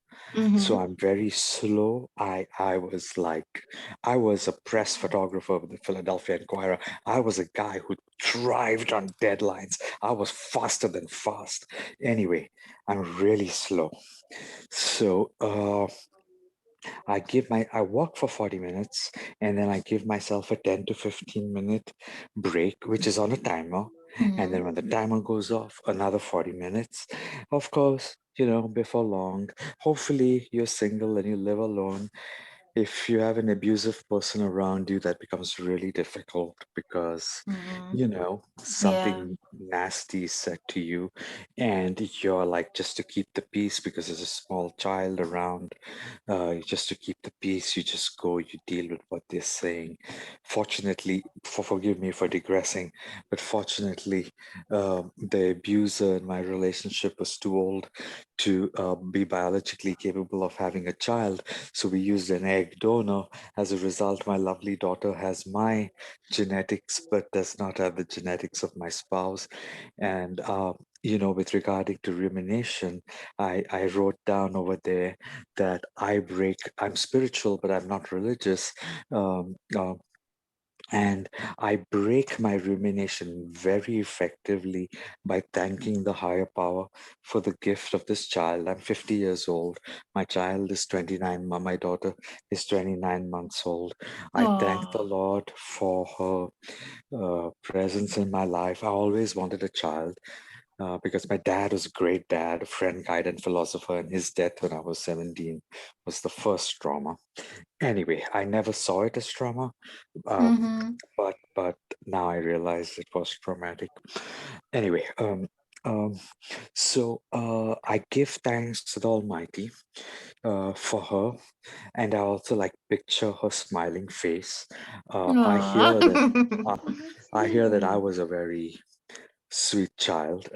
So I'm very slow. I was a press photographer with the Philadelphia Inquirer. I was a guy who thrived on deadlines. I was faster than fast. Anyway, I'm really slow. So I walk for 40 minutes, and then I give myself a 10 to 15-minute break, which is on a timer. And then when the timer goes off, another 40 minutes. Of course, before long, hopefully you're single and you live alone. If you have an abusive person around you, that becomes really difficult because, Yeah. something nasty is said to you, and you're like, just to keep the peace because there's a small child around, just to keep the peace, you just go, you deal with what they're saying. Fortunately, forgive me for digressing, but fortunately, the abuser in my relationship was too old to be biologically capable of having a child. So we used an egg donor. As a result, my lovely daughter has my genetics, but does not have the genetics of my spouse. And with regarding to rumination, I wrote down over there that I'm spiritual, but I'm not religious. Um, uh, and I break my rumination very effectively by thanking the higher power for the gift of this child. I'm 50 years old. My child is 29. My daughter is 29 months old. I thank the Lord for her presence in my life. I always wanted a child. Because my dad was a great dad, a friend, guide, and philosopher, and his death when I was 17 was the first trauma. Anyway, I never saw it as trauma, um, but now I realize it was traumatic. Anyway, so I give thanks to the Almighty for her, and I also like picture her smiling face. I Aw. hear that Oh, that's I hear that I lovely. was a very sweet child.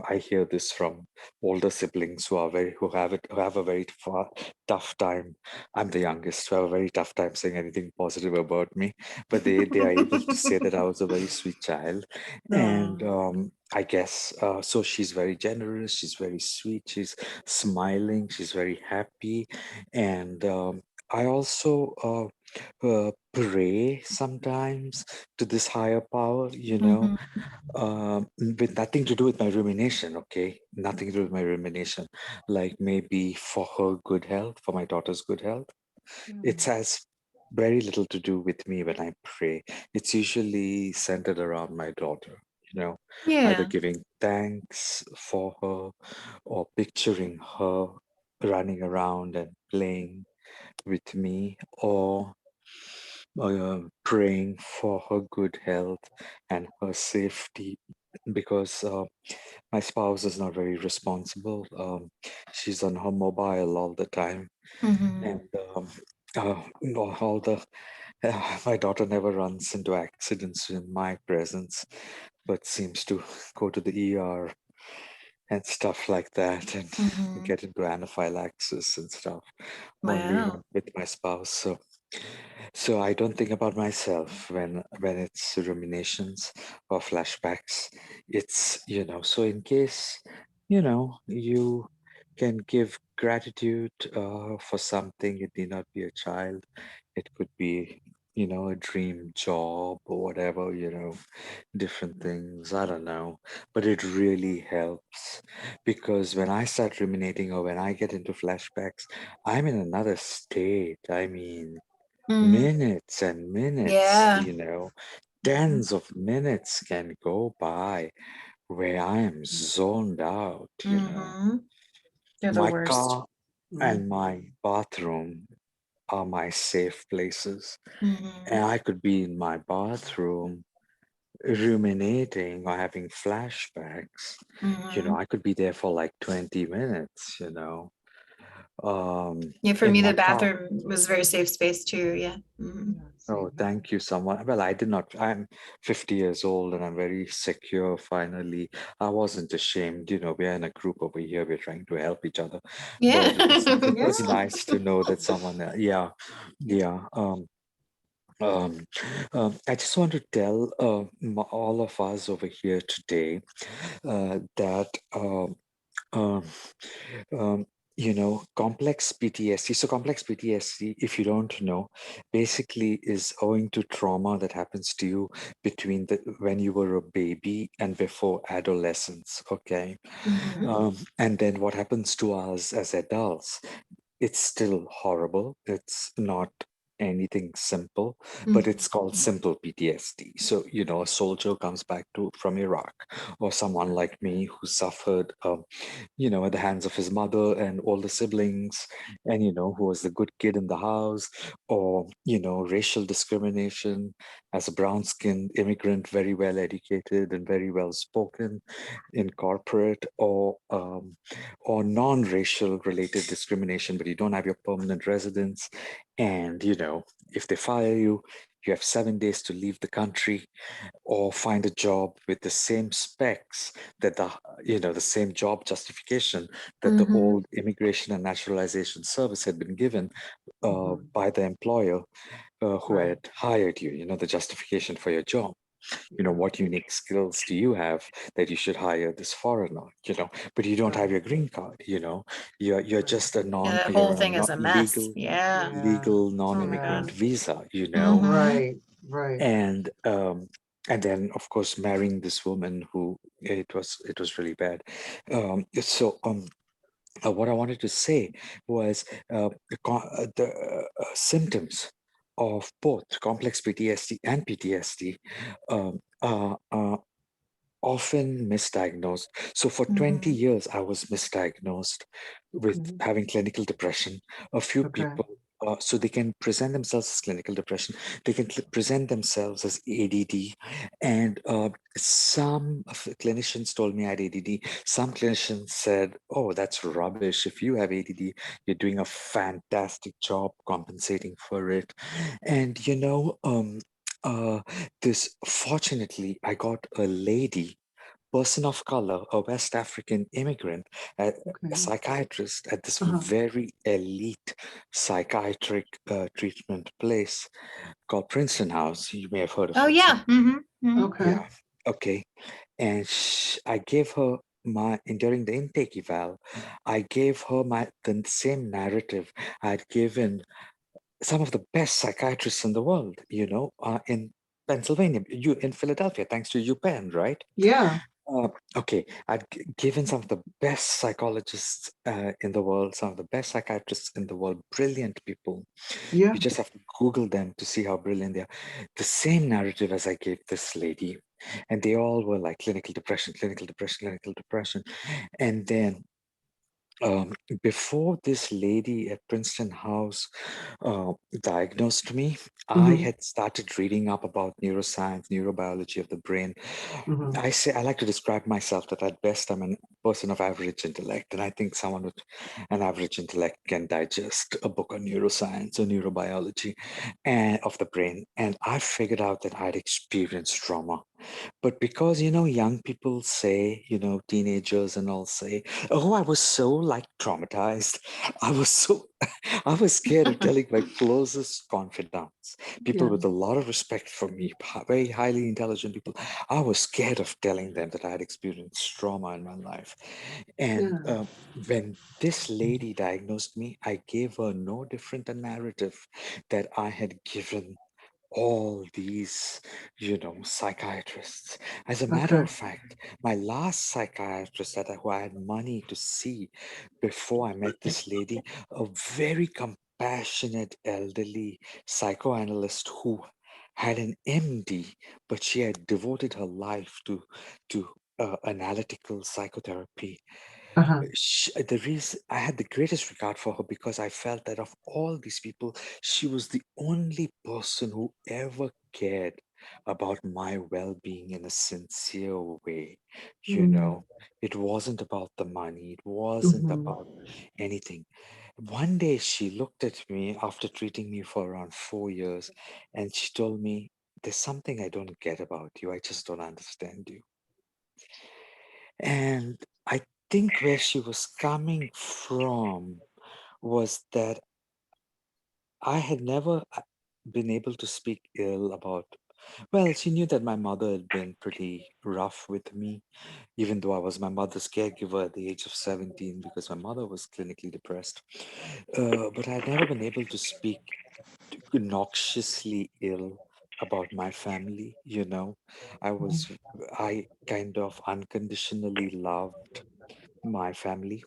I hear this from older siblings who have a very tough time. I'm the youngest, who have a very tough time saying anything positive about me, but they are able to say that I was a very sweet child, and I guess so. She's very generous. She's very sweet. She's smiling. She's very happy, and I also pray sometimes to this higher power. With nothing to do with my rumination, okay? Nothing to do with my rumination. Like maybe for her good health, for my daughter's good health. It has very little to do with me when I pray. It's usually centered around my daughter, either Yeah. giving thanks for her or picturing her running around and playing with me, or praying for her good health and her safety, because my spouse is not very responsible. She's on her mobile all the time, Mm-hmm. and all the my daughter never runs into accidents in my presence, but seems to go to the ER and stuff like that, and Mm-hmm. get into anaphylaxis and stuff only Wow. with my spouse. So I don't think about myself when it's ruminations or flashbacks. It's, so in case, you can give gratitude for something. It need not be a child. It could be, a dream job or whatever, different things. I don't know. But it really helps, because when I start ruminating or when I get into flashbacks, I'm in another state. I mean, Mm-hmm. minutes and minutes, Yeah. tens of minutes can go by where I am zoned out. Mm-hmm. They're the My worst. car and my bathroom are my safe places. Mm-hmm. And I could be in my bathroom ruminating or having flashbacks. Mm-hmm. I could be there for like 20 minutes. Yeah, for In me, the my car. bathroom was a very safe space too. Yeah. Mm-hmm. Oh, thank you, someone. Well, I did not. I'm 50 years old and I'm very secure finally. I wasn't ashamed. We're in a group over here. We're trying to help each other. But it was Yeah. it was nice to know that someone, yeah, yeah. Um, I just want to tell all of us over here today that um, um, complex PTSD. So, complex PTSD, if you don't know, basically is owing to trauma that happens to you between when you were a baby and before adolescence. Okay, Mm-hmm. and then what happens to us as adults? It's still horrible. It's not anything simple, but it's called simple PTSD. So, a soldier comes back from Iraq, or someone like me who suffered, at the hands of his mother and older siblings, and, who was the good kid in the house, or, racial discrimination as a brown skinned immigrant, very well educated and very well spoken in corporate, or non-racial related discrimination, but you don't have your permanent residence. And, if they fire you, you have 7 days to leave the country or find a job with the same specs that the same job justification that the Mm-hmm. old Immigration and Naturalization Service had been given by the employer who had hired you, the justification for your job. What unique skills do you have that you should hire this foreigner, but you don't have your green card, you're just a Yeah, non that you're whole on a thing is not a mess. legal Yeah. Oh my non-immigrant God. visa, Mm-hmm. and then of course marrying this woman who it was really bad. What I wanted to say was the symptoms of both complex PTSD and PTSD are often misdiagnosed. So for 20 Mm-hmm. years, I was misdiagnosed with having clinical depression. A few people, so they can present themselves as clinical depression. They can present themselves as ADD. And some of the clinicians told me I had ADD. Some clinicians said, oh, that's rubbish. If you have ADD, you're doing a fantastic job compensating for it. And, this fortunately, I got a lady person of color, a West African immigrant, a Okay. psychiatrist at this Uh-huh. very elite psychiatric treatment place called Princeton House. You may have heard of Oh it. yeah. Okay. Yeah. Okay. And I gave her during the intake eval, I gave her the same narrative I'd given some of the best psychiatrists in the world, in Pennsylvania, in Philadelphia, thanks to UPenn, right? Yeah. Okay, I'd given some of the best psychologists in the world, some of the best psychiatrists in the world, brilliant people. Yeah. You just have to Google them to see how brilliant they are. The same narrative as I gave this lady, and they all were like clinical depression, clinical depression, clinical depression. And then before this lady at Princeton House diagnosed me, I Mm-hmm. had started reading up about neuroscience, neurobiology of the brain. Mm-hmm. I like to describe myself that at best I'm a person of average intellect, and I think someone with an average intellect can digest a book on neuroscience or neurobiology and of the brain. And I figured out that I'd experienced trauma. But because, young people say, teenagers and all say, oh, I was so like traumatized. I was so, I was scared of telling my closest confidants, people Yeah. with a lot of respect for me, very highly intelligent people. I was scared of telling them that I had experienced trauma in my life. And Yeah. when this lady diagnosed me, I gave her no different a narrative that I had given all these, psychiatrists. As a matter Okay. of fact, my last psychiatrist who I had money to see before I met this lady, a very compassionate elderly psychoanalyst who had an MD, but she had devoted her life to analytical psychotherapy. Uh-huh. The reason I had the greatest regard for her because I felt that of all these people, she was the only person who ever cared about my well-being in a sincere way. You Mm-hmm. know, it wasn't about the money, it wasn't Mm-hmm. about anything. One day she looked at me after treating me for around 4 years and she told me, there's something I don't get about you. I just don't understand you. And I think where she was coming from was that I had never been able to speak ill about. Well, she knew that my mother had been pretty rough with me, even though I was my mother's caregiver at the age of 17 because my mother was clinically depressed. But I had never been able to speak noxiously ill about my family, I kind of unconditionally loved my family.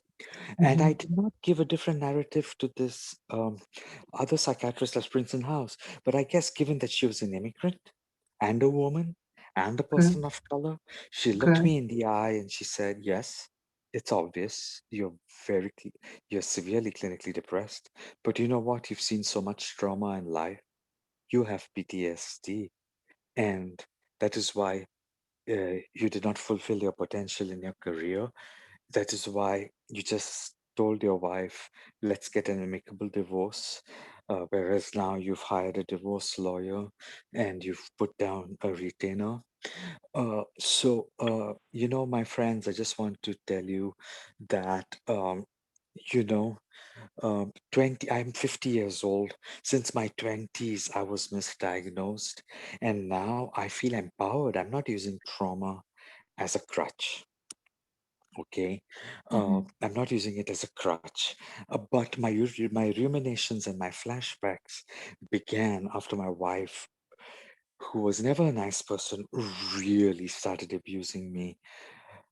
And Mm-hmm. I did not give a different narrative to this other psychiatrist at Princeton House. But I guess given that she was an immigrant and a woman and a Okay. person of color, she looked Okay. me in the eye and she said, yes, it's obvious you're severely clinically depressed. But you know what? You've seen so much trauma in life. You have PTSD. And that is why you did not fulfill your potential in your career. That is why you just told your wife, let's get an amicable divorce. Whereas now you've hired a divorce lawyer and you've put down a retainer. My friends, I just want to tell you that, you know, I'm 50 years old. Since my 20s, I was misdiagnosed. And now I feel empowered. I'm not using trauma as a crutch. Okay, I'm not using it as a crutch, but my ruminations and my flashbacks began after my wife, who was never a nice person, really started abusing me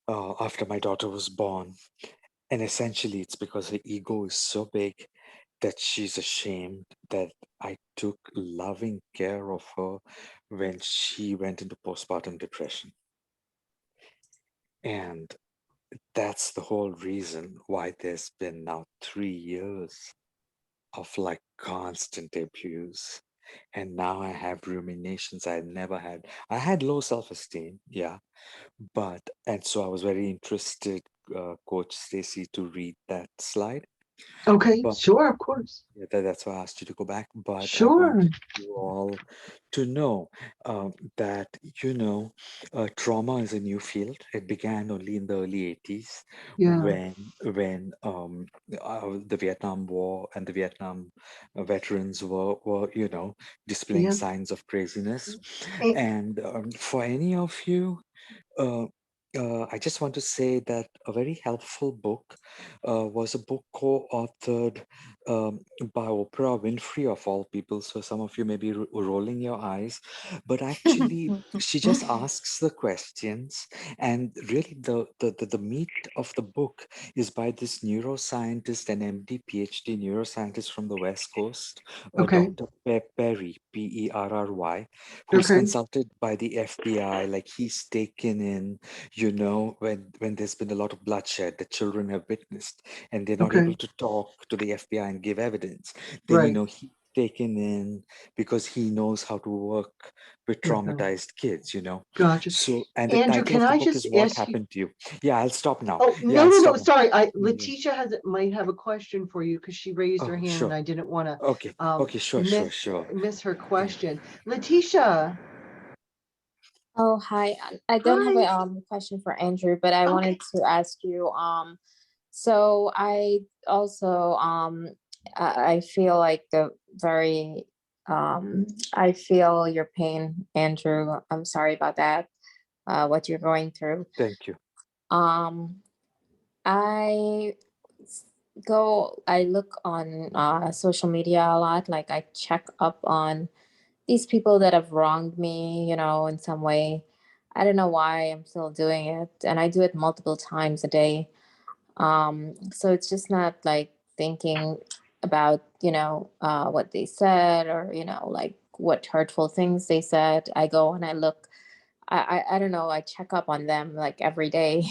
after my daughter was born. And essentially, it's because her ego is so big that she's ashamed that I took loving care of her when she went into postpartum depression. And that's the whole reason why there's been now 3 years of like constant abuse. And now I have ruminations I never had. I had low self-esteem, yeah, and so I was very interested, Coach Stacey, to read that slide. Okay, But sure, of course. yeah, that's why I asked you to go back. But I Sure. wanted you all to know that, trauma is a new field. It began only in the early 80s Yeah, when the Vietnam War and the Vietnam veterans were displaying yeah. signs of craziness. Eh, And for any of you, uh, I just want to say that a very helpful book was a book co-authored by Oprah Winfrey, of all people. So some of you may be rolling your eyes, but actually, she just asks the questions, and really, the meat of the book is by this neuroscientist and MD, PhD neuroscientist from the West Coast, Okay, Dr. Perry, Perry, who's okay, consulted by the FBI. Like he's taken in, when there's been a lot of bloodshed that children have witnessed and they're not able okay. to talk to the FBI and give evidence, then Right. he's taken in because he knows how to work with Okay. traumatized kids. Gotcha. So, and the Andrew, title can of the I book just is What ask you? Happened to You. Yeah, I'll stop now. Oh, Yeah, no, I'll no, no. stop now. Sorry. Yeah. Letitia might have a question for you because she raised her Oh, hand and sure. I didn't want to Okay. Okay. Sure. Sure. Sure. miss her question. Letitia, Oh, hi. I don't have hi. a question for Andrew, but I Okay. wanted to ask you, so I also I feel like the very I feel your pain, Andrew. I'm sorry about that, what you're going through. Thank you. Um I I look on social media a lot, like I check up on these people that have wronged me, in some way. I don't know why I'm still doing it. And I do it multiple times a day. So it's just not like thinking about, what they said or, like what hurtful things they said. I go and I look, I don't know, I check up on them like every day,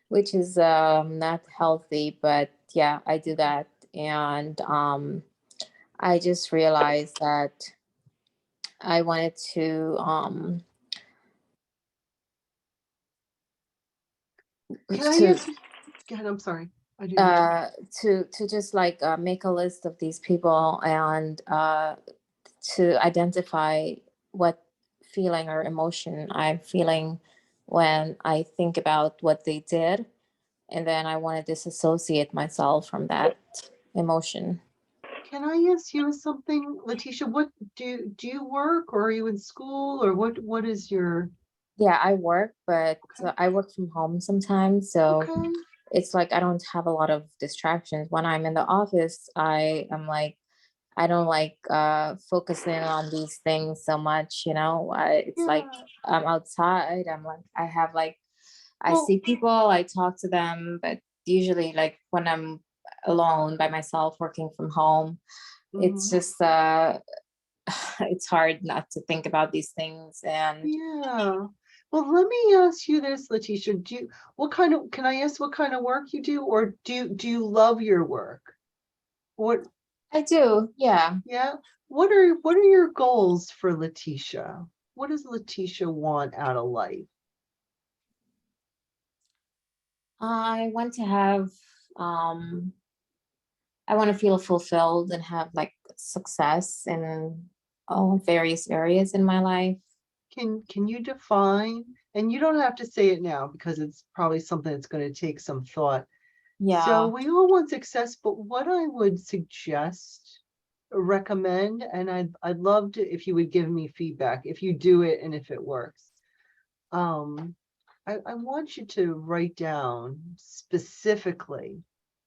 which is not healthy, but yeah, I do that. And I just realized that I wanted Can I to ask you? Go ahead. I'm sorry. I didn't mean to. to just like make a list of these people and to identify what feeling or emotion I'm feeling when I think about what they did, and then I want to disassociate myself from that emotion. Can I ask you something, Letitia? What do you work or are you in school or what is your Yeah, I work, but okay? I work from home sometimes, so Okay. it's like I don't have a lot of distractions. When I'm in the office, I am like I don't like focusing on these things so much, it's like Yeah. I'm outside, I'm like I have like I Well, see people, I talk to them, but usually like when I'm alone by myself working from home, it's mhm. just it's hard not to think about these things. And Yeah. Well, let me ask you this, Letitia. Can I ask what kind of work you do, or do you love your work? What, I do, yeah. yeah. What are your goals for Letitia? What does Letitia want out of life? I want to have um I want to feel fulfilled and have like success in all various areas in my life. Can you define, and you don't have to say it now because it's probably something that's going to take some thought. So Yeah. we all want success, but what I would suggest, recommend, and I'd love to if you would give me feedback if you do it and if it works. Um, I want you to write down specifically.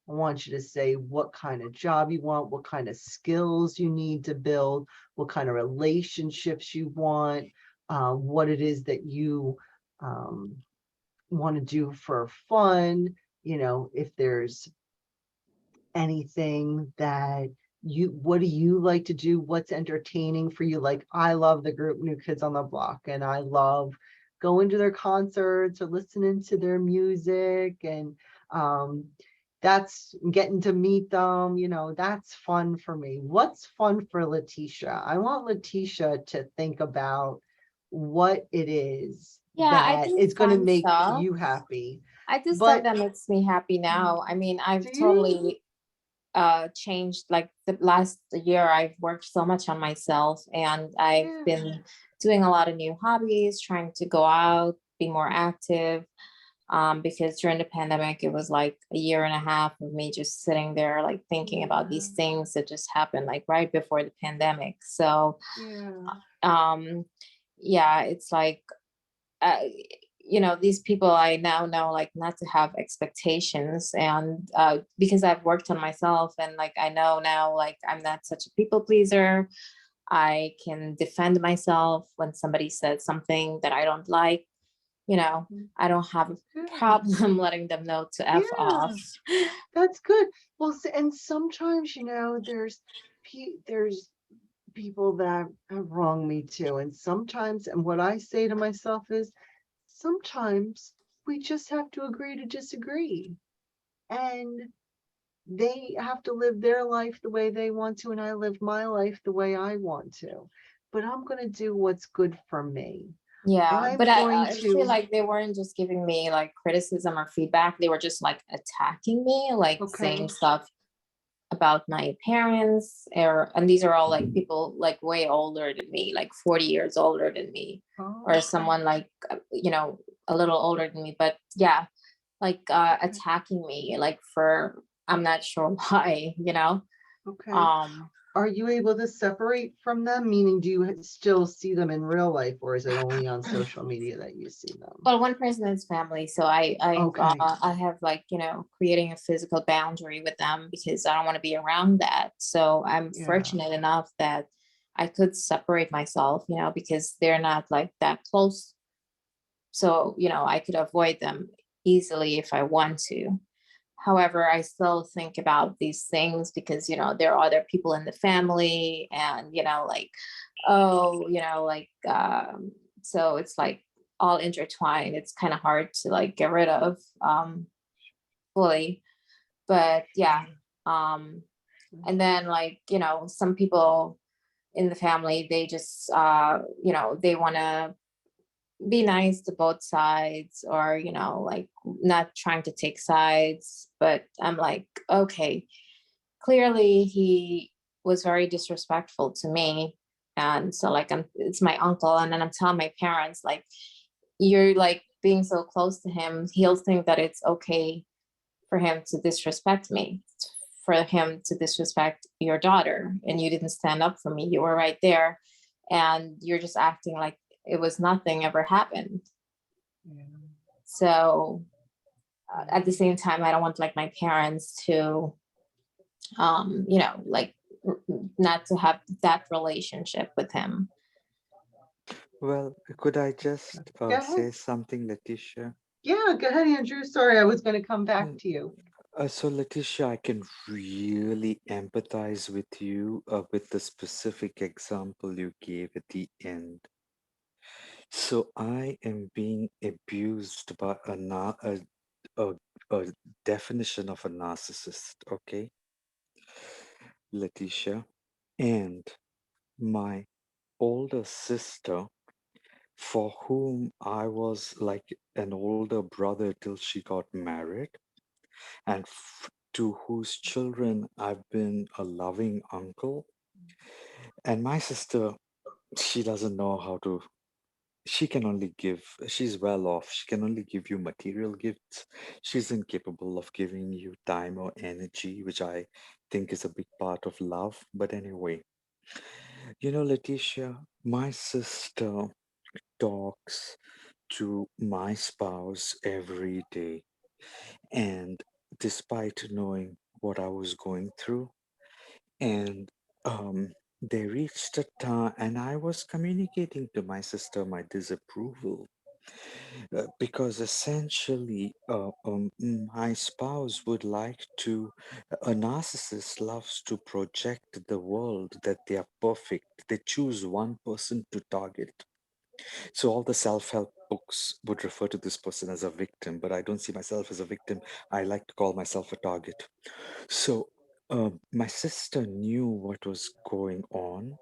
I want you to say what kind of job you want, what kind of skills you need to build, what kind of relationships you want, what it is that you want to do for fun. If there's anything that what do you like to do? What's entertaining for you? Like, I love the group New Kids on the Block, and I love going to their concerts or listening to their music, and um, that's getting to meet them. That's fun for me. What's fun for Letitia? I want Letitia to think about what it is Yeah, I that do is going to fun make stuff. you happy. I do stuff But that makes me happy now. I mean, do I've you? totally changed. Like the last year, I've worked so much on myself, and I've Yeah. been doing a lot of new hobbies, trying to go out, be more active. Because during the pandemic, it was like a year and a half of me just sitting there, like thinking about these things that just happened, like right before the pandemic. So, Yeah. um, yeah, it's like, uh, these people I now know, like, not to have expectations. And because I've worked on myself, and like I know now, like, I'm not such a people pleaser. I can defend myself when somebody says something that I don't like. I don't have a Good. problem letting them know to F off. That's good. Well, and sometimes, there's people that have wronged me too. And sometimes, and what I say to myself is, sometimes we just have to agree to disagree. And they have to live their life the way they want to, and I live my life the way I want to. But I'm going to do what's good for me. Yeah, I'm but going I to. feel like they weren't just giving me like criticism or feedback. They were just like attacking me, like saying stuff about my parents, and these are all like people like way older than me, like 40 years older than me, or someone like, a little older than me. But yeah, like attacking me, like for, I'm not sure why, Okay. Are you able to separate from them? Meaning, do you still see them in real life, or is it only on social media that you see them? Well, one person is family, so I have like, creating a physical boundary with them because I don't want to be around that. So I'm fortunate enough that I could separate myself, because they're not like that close. So, I could avoid them easily if I want to. However, I still think about these things because, there are other people in the family, and, like, oh, so it's like all intertwined. It's kind of hard to like get rid of fully. But yeah. And then like, some people in the family, they just, they want to be nice to both sides, or like not trying to take sides. But I'm like, okay, clearly he was very disrespectful to me. And so like, it's my uncle, and then I'm telling my parents, like, you're like being so close to him, he'll think that it's okay for him to disrespect me, for him to disrespect your daughter, and you didn't stand up for me. You were right there, and you're just acting like it was nothing ever happened. So at the same time, I don't want like my parents to like not to have that relationship with him. Well, could I just say something, Letitia? Yeah, go ahead, Andrew. Sorry, I was going to come back to you. So, Letitia, I can really empathize with you with the specific example you gave at the end. So, I am being abused by a, a definition of a narcissist, okay, Letitia? And my older sister, for whom I was like an older brother till she got married, and to whose children I've been a loving uncle. And my sister, she doesn't know how to, she can only give, she's well off. She can only give you material gifts. She's incapable of giving you time or energy, which I think is a big part of love. But anyway, Letitia, my sister talks to my spouse every day. And despite knowing what I was going through, and they reached a time, and I was communicating to my sister my disapproval because essentially my spouse would like to, a narcissist loves to project the world that they are perfect. They choose one person to target. So all the self-help books would refer to this person as a victim, but I don't see myself as a victim. I like to call myself a target. So my sister knew what was going on.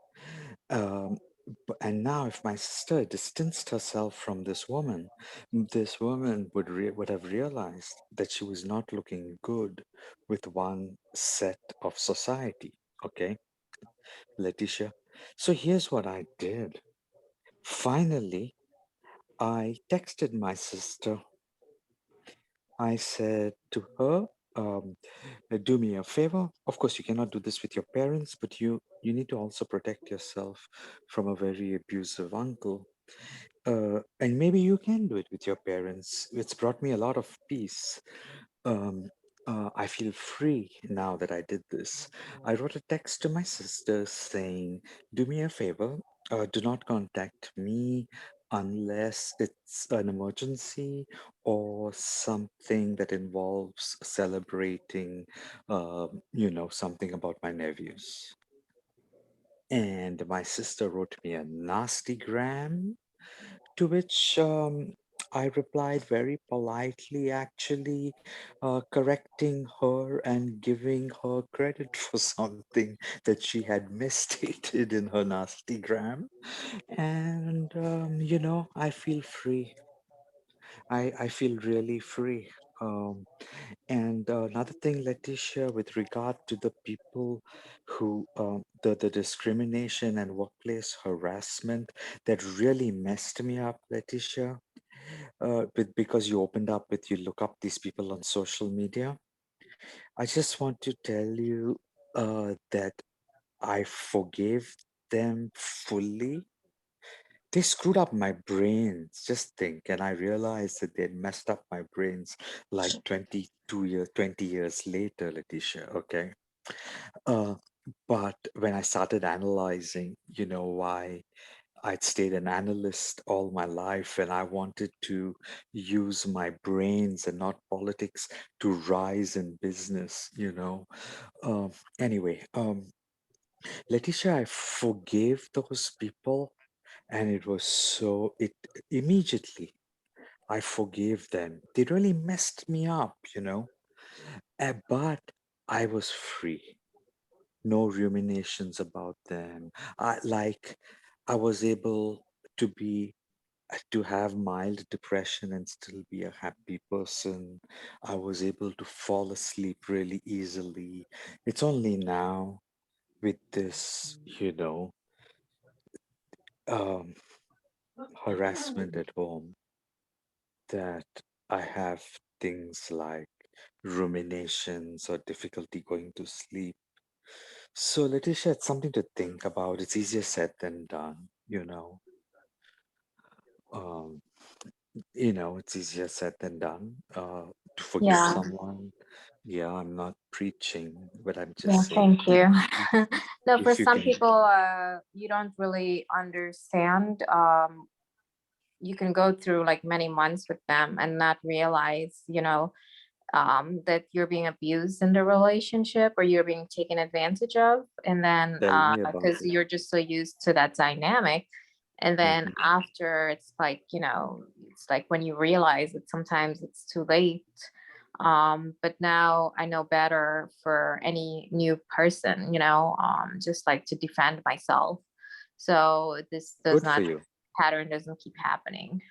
And now, if my sister distanced herself from this woman would have realized that she was not looking good with one set of society. Okay, Letitia. So here's what I did. Finally, I texted my sister. I said to her, um, do me a favor. Of course, you cannot do this with your parents, but you need to also protect yourself from a very abusive uncle. And maybe you can do it with your parents. It's brought me a lot of peace. Um, I feel free now that I did this. I wrote a text to my sister saying, do me a favor, do not contact me unless it's an emergency or something that involves celebrating, something about my nephews. And my sister wrote me a nasty gram, to which I replied very politely, actually, correcting her and giving her credit for something that she had misstated in her nastygram. And, I feel free. I feel really free. Um, and another thing, Letitia, with regard to the people who, the discrimination and workplace harassment that really messed me up, Letitia, because you opened up with you look up these people on social media. I just want to tell you that I forgave them fully. They screwed up my brains. Just think, and I realized that they'd messed up my brains like 20 years later, Letitia. Okay. Uh, but when I started analyzing, why I'd stayed an analyst all my life and I wanted to use my brains and not politics to rise in business. Um, anyway, Letitia, I forgave those people and it immediately I forgave them. They really messed me up. But I was free. No ruminations about them. I was able to be to have mild depression and still be a happy person. I was able to fall asleep really easily. It's only now with this, um, harassment at home that I have things like ruminations or difficulty going to sleep. So, Letitia, it's something to think about. It's easier said than done. Um, it's easier said than done. To forgive Yeah. someone. Yeah, I'm not preaching, but I'm Yeah, just saying thank you. No, for if you some can, people, you don't really understand. You can go through like many months with them and not realize, that you're being abused in the relationship or you're being taken advantage of. And then, tell me about because it. you're just so used to that dynamic. And then Hmm. after it's like, it's like when you realize that sometimes it's too late. But now I know better for any new person, just like to defend myself. So this does Good for not you. pattern doesn't keep happening.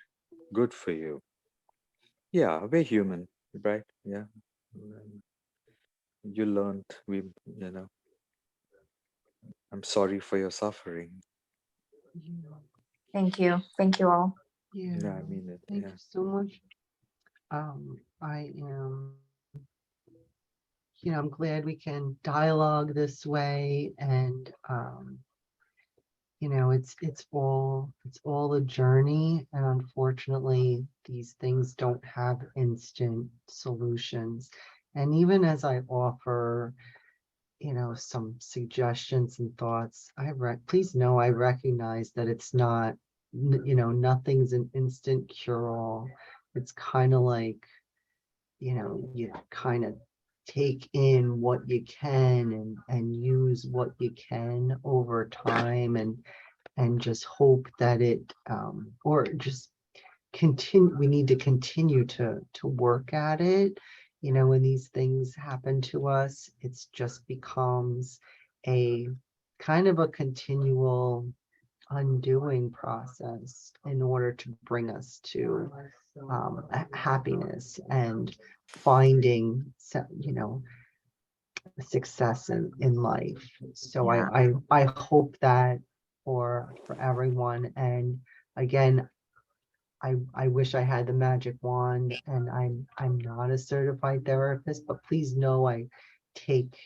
Good for you. Yeah, we're human, right? Yeah. You learned. I'm sorry for your suffering. Yeah. Thank you. Thank you all. Yeah. Yeah, I mean it. Thank Yeah. you so much. I am, I'm glad we can dialogue this way, and it's all a journey, and unfortunately these things don't have instant solutions. And even as I offer, some suggestions and thoughts, please know I recognize that it's not, nothing's an instant cure all. It's kind of like, you kind of take in what you can, and use what you can over time, and just hope that or just continue. We need to continue to work at it. When these things happen to us, it's just becomes a kind of a continual undoing process in order to bring us to happiness and finding, success in life. So Yeah. I hope that for everyone. And again, I wish I had the magic wand, and I'm not a certified therapist, but please know I take,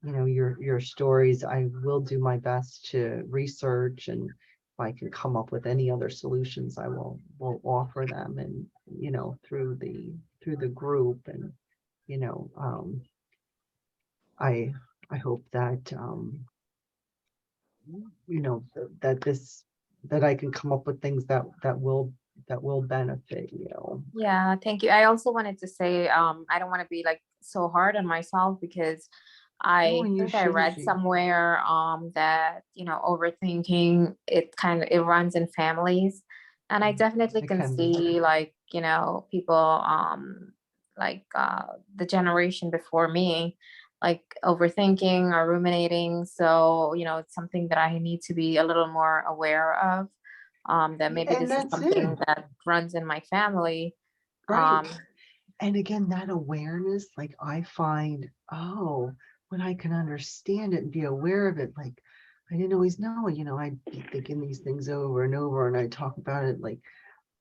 your stories. I will do my best to research, and if I can come up with any other solutions, I will offer them, and through the group. And I hope that that that I can come up with things that will benefit you. Yeah, thank you. I also wanted to say, I don't want to be like so hard on myself, because Oh, I and you think I read shouldn't be. somewhere that, overthinking, it runs in families. And I definitely It can can be. see, like, people like the generation before me, like overthinking or ruminating. So, it's something that I need to be a little more aware of. That maybe And this is that's it, something that runs in my family. right? And again, that awareness, like I find, when I can understand it and be aware of it, like I didn't always know, I'd be thinking these things over and over, and I talk about it, like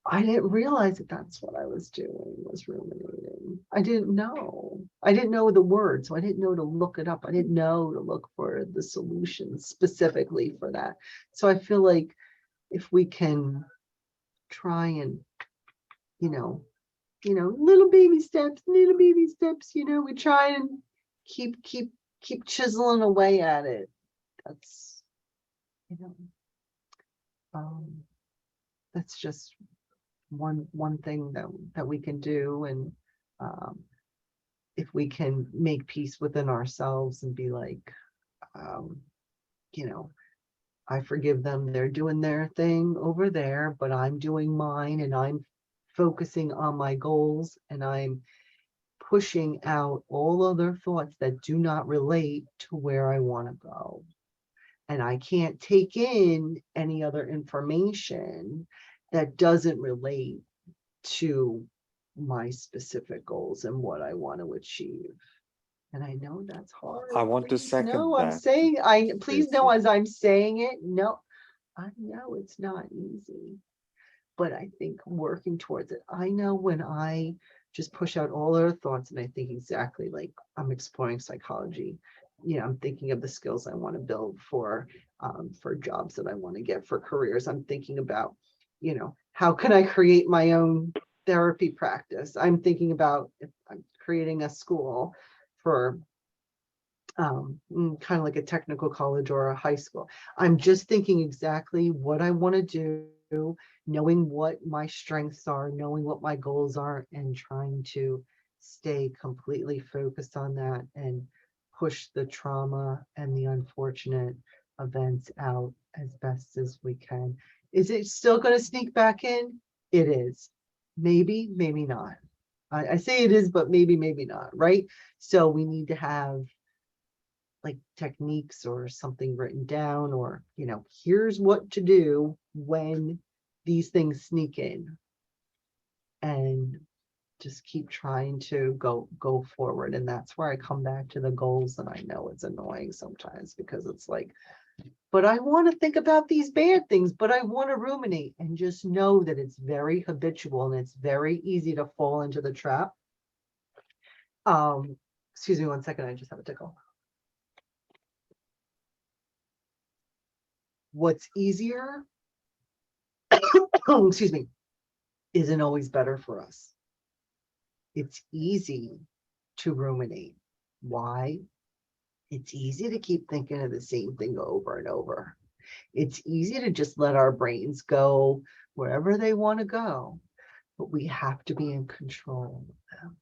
I didn't realize that that's what I was doing, was ruminating. I didn't know. I didn't know the word, so I didn't know to look it up. I didn't know to look for the solutions specifically for that. So I feel like if we can try and, you know, little baby steps, we try and keep chiseling away at it. That's, you know, that's just one thing that we can do. And um, if we can make peace within ourselves and be like, um, I forgive them. They're doing their thing over there, but I'm doing mine, and I'm focusing on my goals, and I'm pushing out all other thoughts that do not relate to where I want to go. And I can't take in any other information that doesn't relate to my specific goals and what I want to achieve. And I know that's hard. I want to Please second know I'm that, saying, please know Stacey. as I'm saying it, no, I know it's not easy, but I think working towards it. I know when I just push out all other thoughts and I think exactly like I'm exploring psychology, I'm thinking of the skills I want to build for jobs that I want to get, for careers. I'm thinking about, how can I create my own therapy practice? I'm thinking about if I'm creating a school for kind of like a technical college or a high school. I'm just thinking exactly what I want to do, knowing what my strengths are, knowing what my goals are, and trying to stay completely focused on that and push the trauma and the unfortunate events out as best as we can. Is it still going to sneak back in? It is. Maybe, maybe not. I say it is, but maybe, maybe not, right? So we need to have like techniques or something written down, or here's what to do when these things sneak in, and just keep trying to go forward. And that's where I come back to the goals. And I know it's annoying sometimes, because it's like, but I want to think about these bad things, but I want to ruminate. And just know that it's very habitual, and it's very easy to fall into the trap. Excuse me 1 second, I just have a tickle. What's easier, excuse me, isn't always better for us. It's easy to ruminate. Why? It's easy to keep thinking of the same thing over and over. It's easy to just let our brains go wherever they want to go, but we have to be in control of them.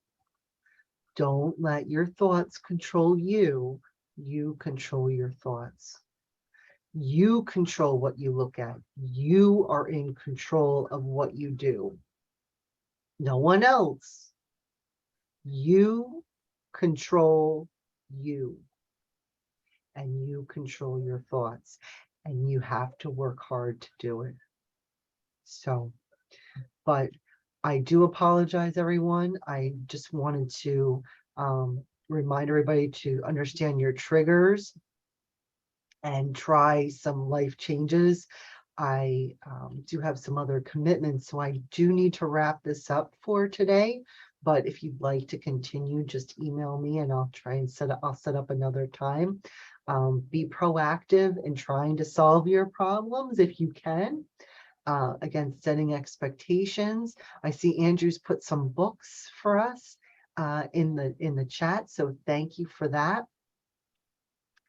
Don't let your thoughts control you. You control your thoughts. You control what you look at. You are in control of what you do. No one else. You control you, and you control your thoughts. and you have to work hard to do it. So, but I do apologize, everyone. I just wanted to remind everybody to understand your triggers and try some life changes. I do have some other commitments, so I do need to wrap this up for today. But if you'd like to continue, just email me and I'll try and I'll set up another time. Be proactive in trying to solve your problems if you can. Again, setting expectations. I see Andrew's put some books for us in the chat, so thank you for that.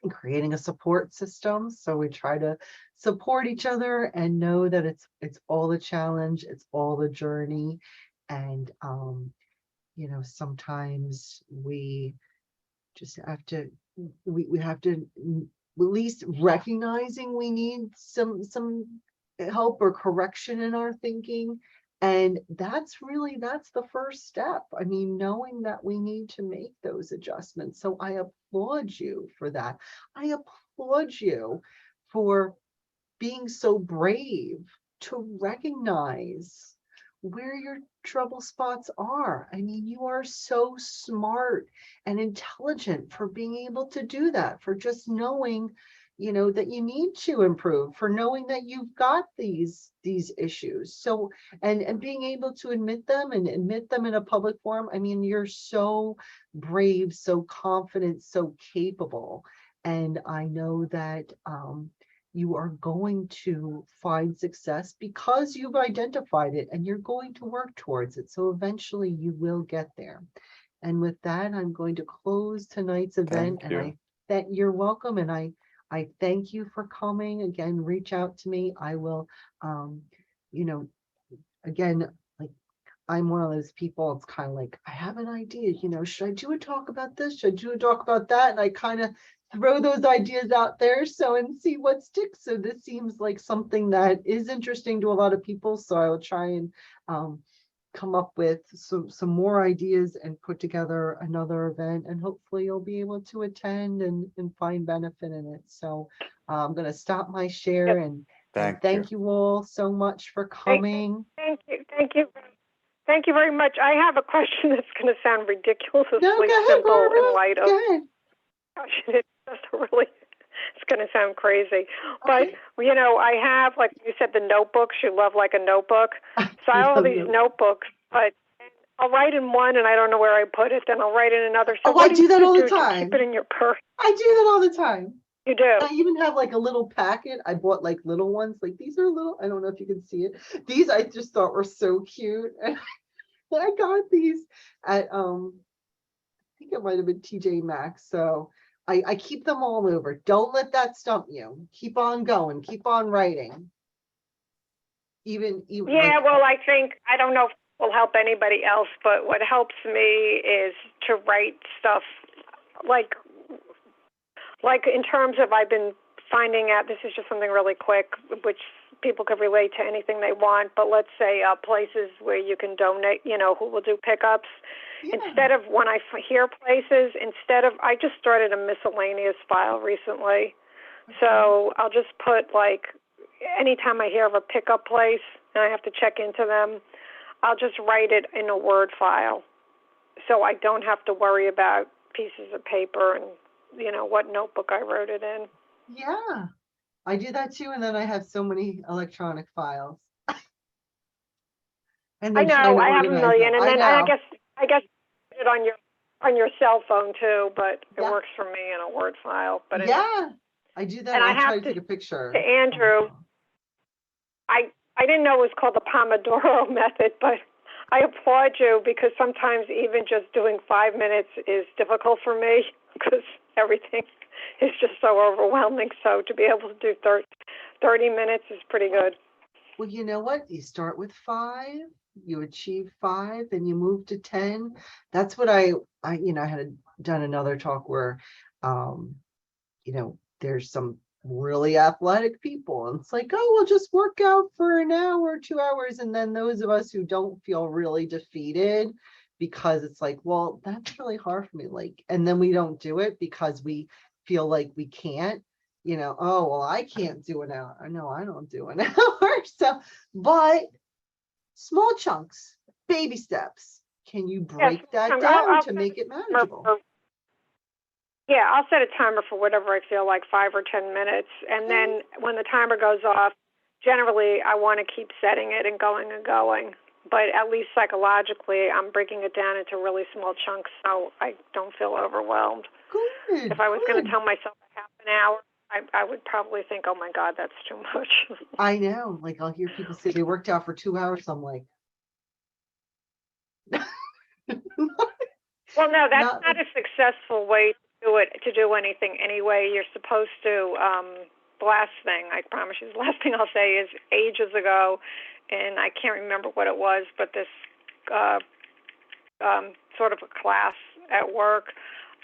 And creating a support system, so we try to support each other and know that it's all the challenge, it's all the journey, and you know, sometimes we just have to we have to at least recognizing we need some help or correction in our thinking, and that's the first step. I mean, knowing that we need to make those adjustments. So I applaud you for that. I applaud you for being so brave to recognize where your trouble spots are. I mean, you are so smart and intelligent for being able to do that, for just knowing, you know, that you need to improve, for knowing that you've got these issues. So, and being able to admit them and admit them in a public forum. I mean, you're so brave, so confident, so capable. And I know that you are going to find success because you've identified it and you're going to work towards it. So eventually you will get there. And with that, I'm going to close tonight's event. Thank you. And you're welcome. And I thank you for coming. Again, reach out to me. I will, you know, again, like, I'm one of those people, it's kind of like, I have an idea, you know, should I do a talk about this? Should I do a talk about that? And I kind of throw those ideas out there and see what sticks. So this seems like something that is interesting to a lot of people. So I will try and come up with some more ideas and put together another event, and hopefully you'll be able to attend and find benefit in it. So I'm going to stop my share and thank you all so much for coming. Thank you. Thank you very much. I have a question that's going to sound ridiculously simple Barbara. in light of. Go ahead. It's just really, it's going to sound crazy. But, you know, I have, like you said, the notebooks. You love like a notebook. So I have all these notebooks, but I'll write in one and I don't know where I put it. Then I'll write in another. So I do that all the time. Keep it in your purse. I do that all the time. You do? I even have like a little packet. I bought like little ones. Like these are little, I don't know if you can see it. These I just thought were so cute. And I got these at, I think it might have been TJ Maxx. So I keep them all over. Don't let that stump you. Keep on going. Keep on writing. Even yeah, like, well, I think, I don't know if it will help anybody else, but what helps me is to write stuff like in terms of, I've been finding out, this is just something really quick, which people could relate to anything they want, but let's say places where you can donate, you know, who will do pickups. Yeah. Instead of, when I hear places, I just started a miscellaneous file recently. Okay. So I'll just put, like, anytime I hear of a pickup place and I have to check into them, I'll just write it in a Word file. So I don't have to worry about pieces of paper and, you know, what notebook I wrote it in. Yeah, I do that too. And then I have so many electronic files. And I know, I have a million. And then I guess put it on your cell phone too, but it works for me in a Word file. But yeah, I do that. And I have to take a picture. To Andrew, I didn't know it was called the Pomodoro Method, but I applaud you, because sometimes even just doing 5 minutes is difficult for me because everything is just so overwhelming. So to be able to do 30 minutes is pretty good. Well, you know what? You start with 5, you achieve 5, then you move to 10. That's what I had done another talk where, you know, there's some really athletic people, and it's like, oh, we'll just work out for an hour or 2 hours. And then those of us who don't feel really defeated, because it's like, well, that's really hard for me. Like, and then we don't do it because we feel like we can't. oh, well, I can't do an hour. No, I don't do an hour. So, but small chunks, baby steps. Can you break that down to make it manageable? Yeah, I'll set a timer for whatever I feel like, 5 or 10 minutes. And then when the timer goes off, generally I want to keep setting it and going and going. But at least psychologically, I'm breaking it down into really small chunks so I don't feel overwhelmed. Good. If I was going to tell myself a half an hour, I would probably think, oh my God, that's too much. I know. Like, I'll hear people say they worked out for 2 hours. I'm like, well, no, that's not a successful way to do anything anyway. You're supposed to, the last thing, I promise you, the last thing I'll say is ages ago, and I can't remember what it was, but this sort of a class at work,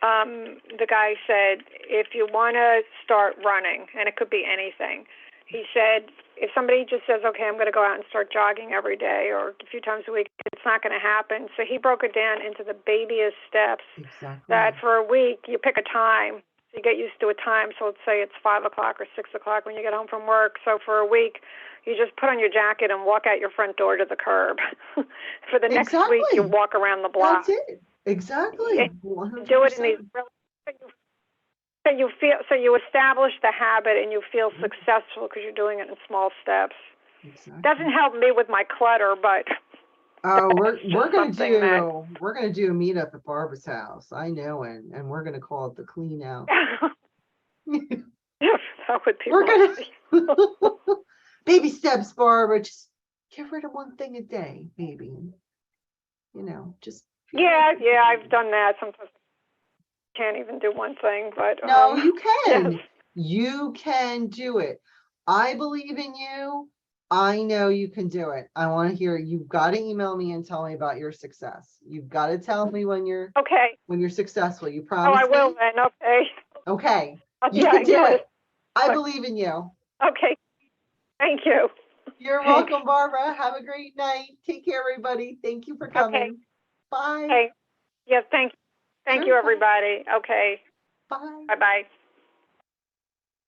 the guy said, if you want to start running, and it could be anything, he said, if somebody just says, okay, I'm going to go out and start jogging every day or a few times a week, it's not going to happen. So he broke it down into the babyest steps. Exactly. That for a week, you pick a time. So you get used to a time. So let's say it's 5 o'clock or 6 o'clock when you get home from work. So for a week, you just put on your jacket and walk out your front door to the curb. For the next week, you walk around the block. That's it. Exactly. 100%. Do it in these really. So you establish the habit and you feel successful because you're doing it in small steps. Exactly. Doesn't help me with my clutter, but we're gonna do a meetup at Barbara's house. I know, and we're gonna call it the clean out. That would be. We're gonna baby steps, Barbara. Just get rid of one thing a day, maybe. Just. Yeah, I've done that. Sometimes I can't even do one thing, but no, you can. Yes. You can do it. I believe in you. I know you can do it. I want to hear it. You've got to email me and tell me about your success. You've got to tell me when you're successful. You promise me? I will then. Okay. Okay. You can do it. I believe in you. Okay. Thank you. You're welcome, Barbara. Have a great night. Take care, everybody. Thank you for coming. Okay. Bye. Okay. Yes, thank you. Thank you, everybody. Okay. Bye. Bye-bye.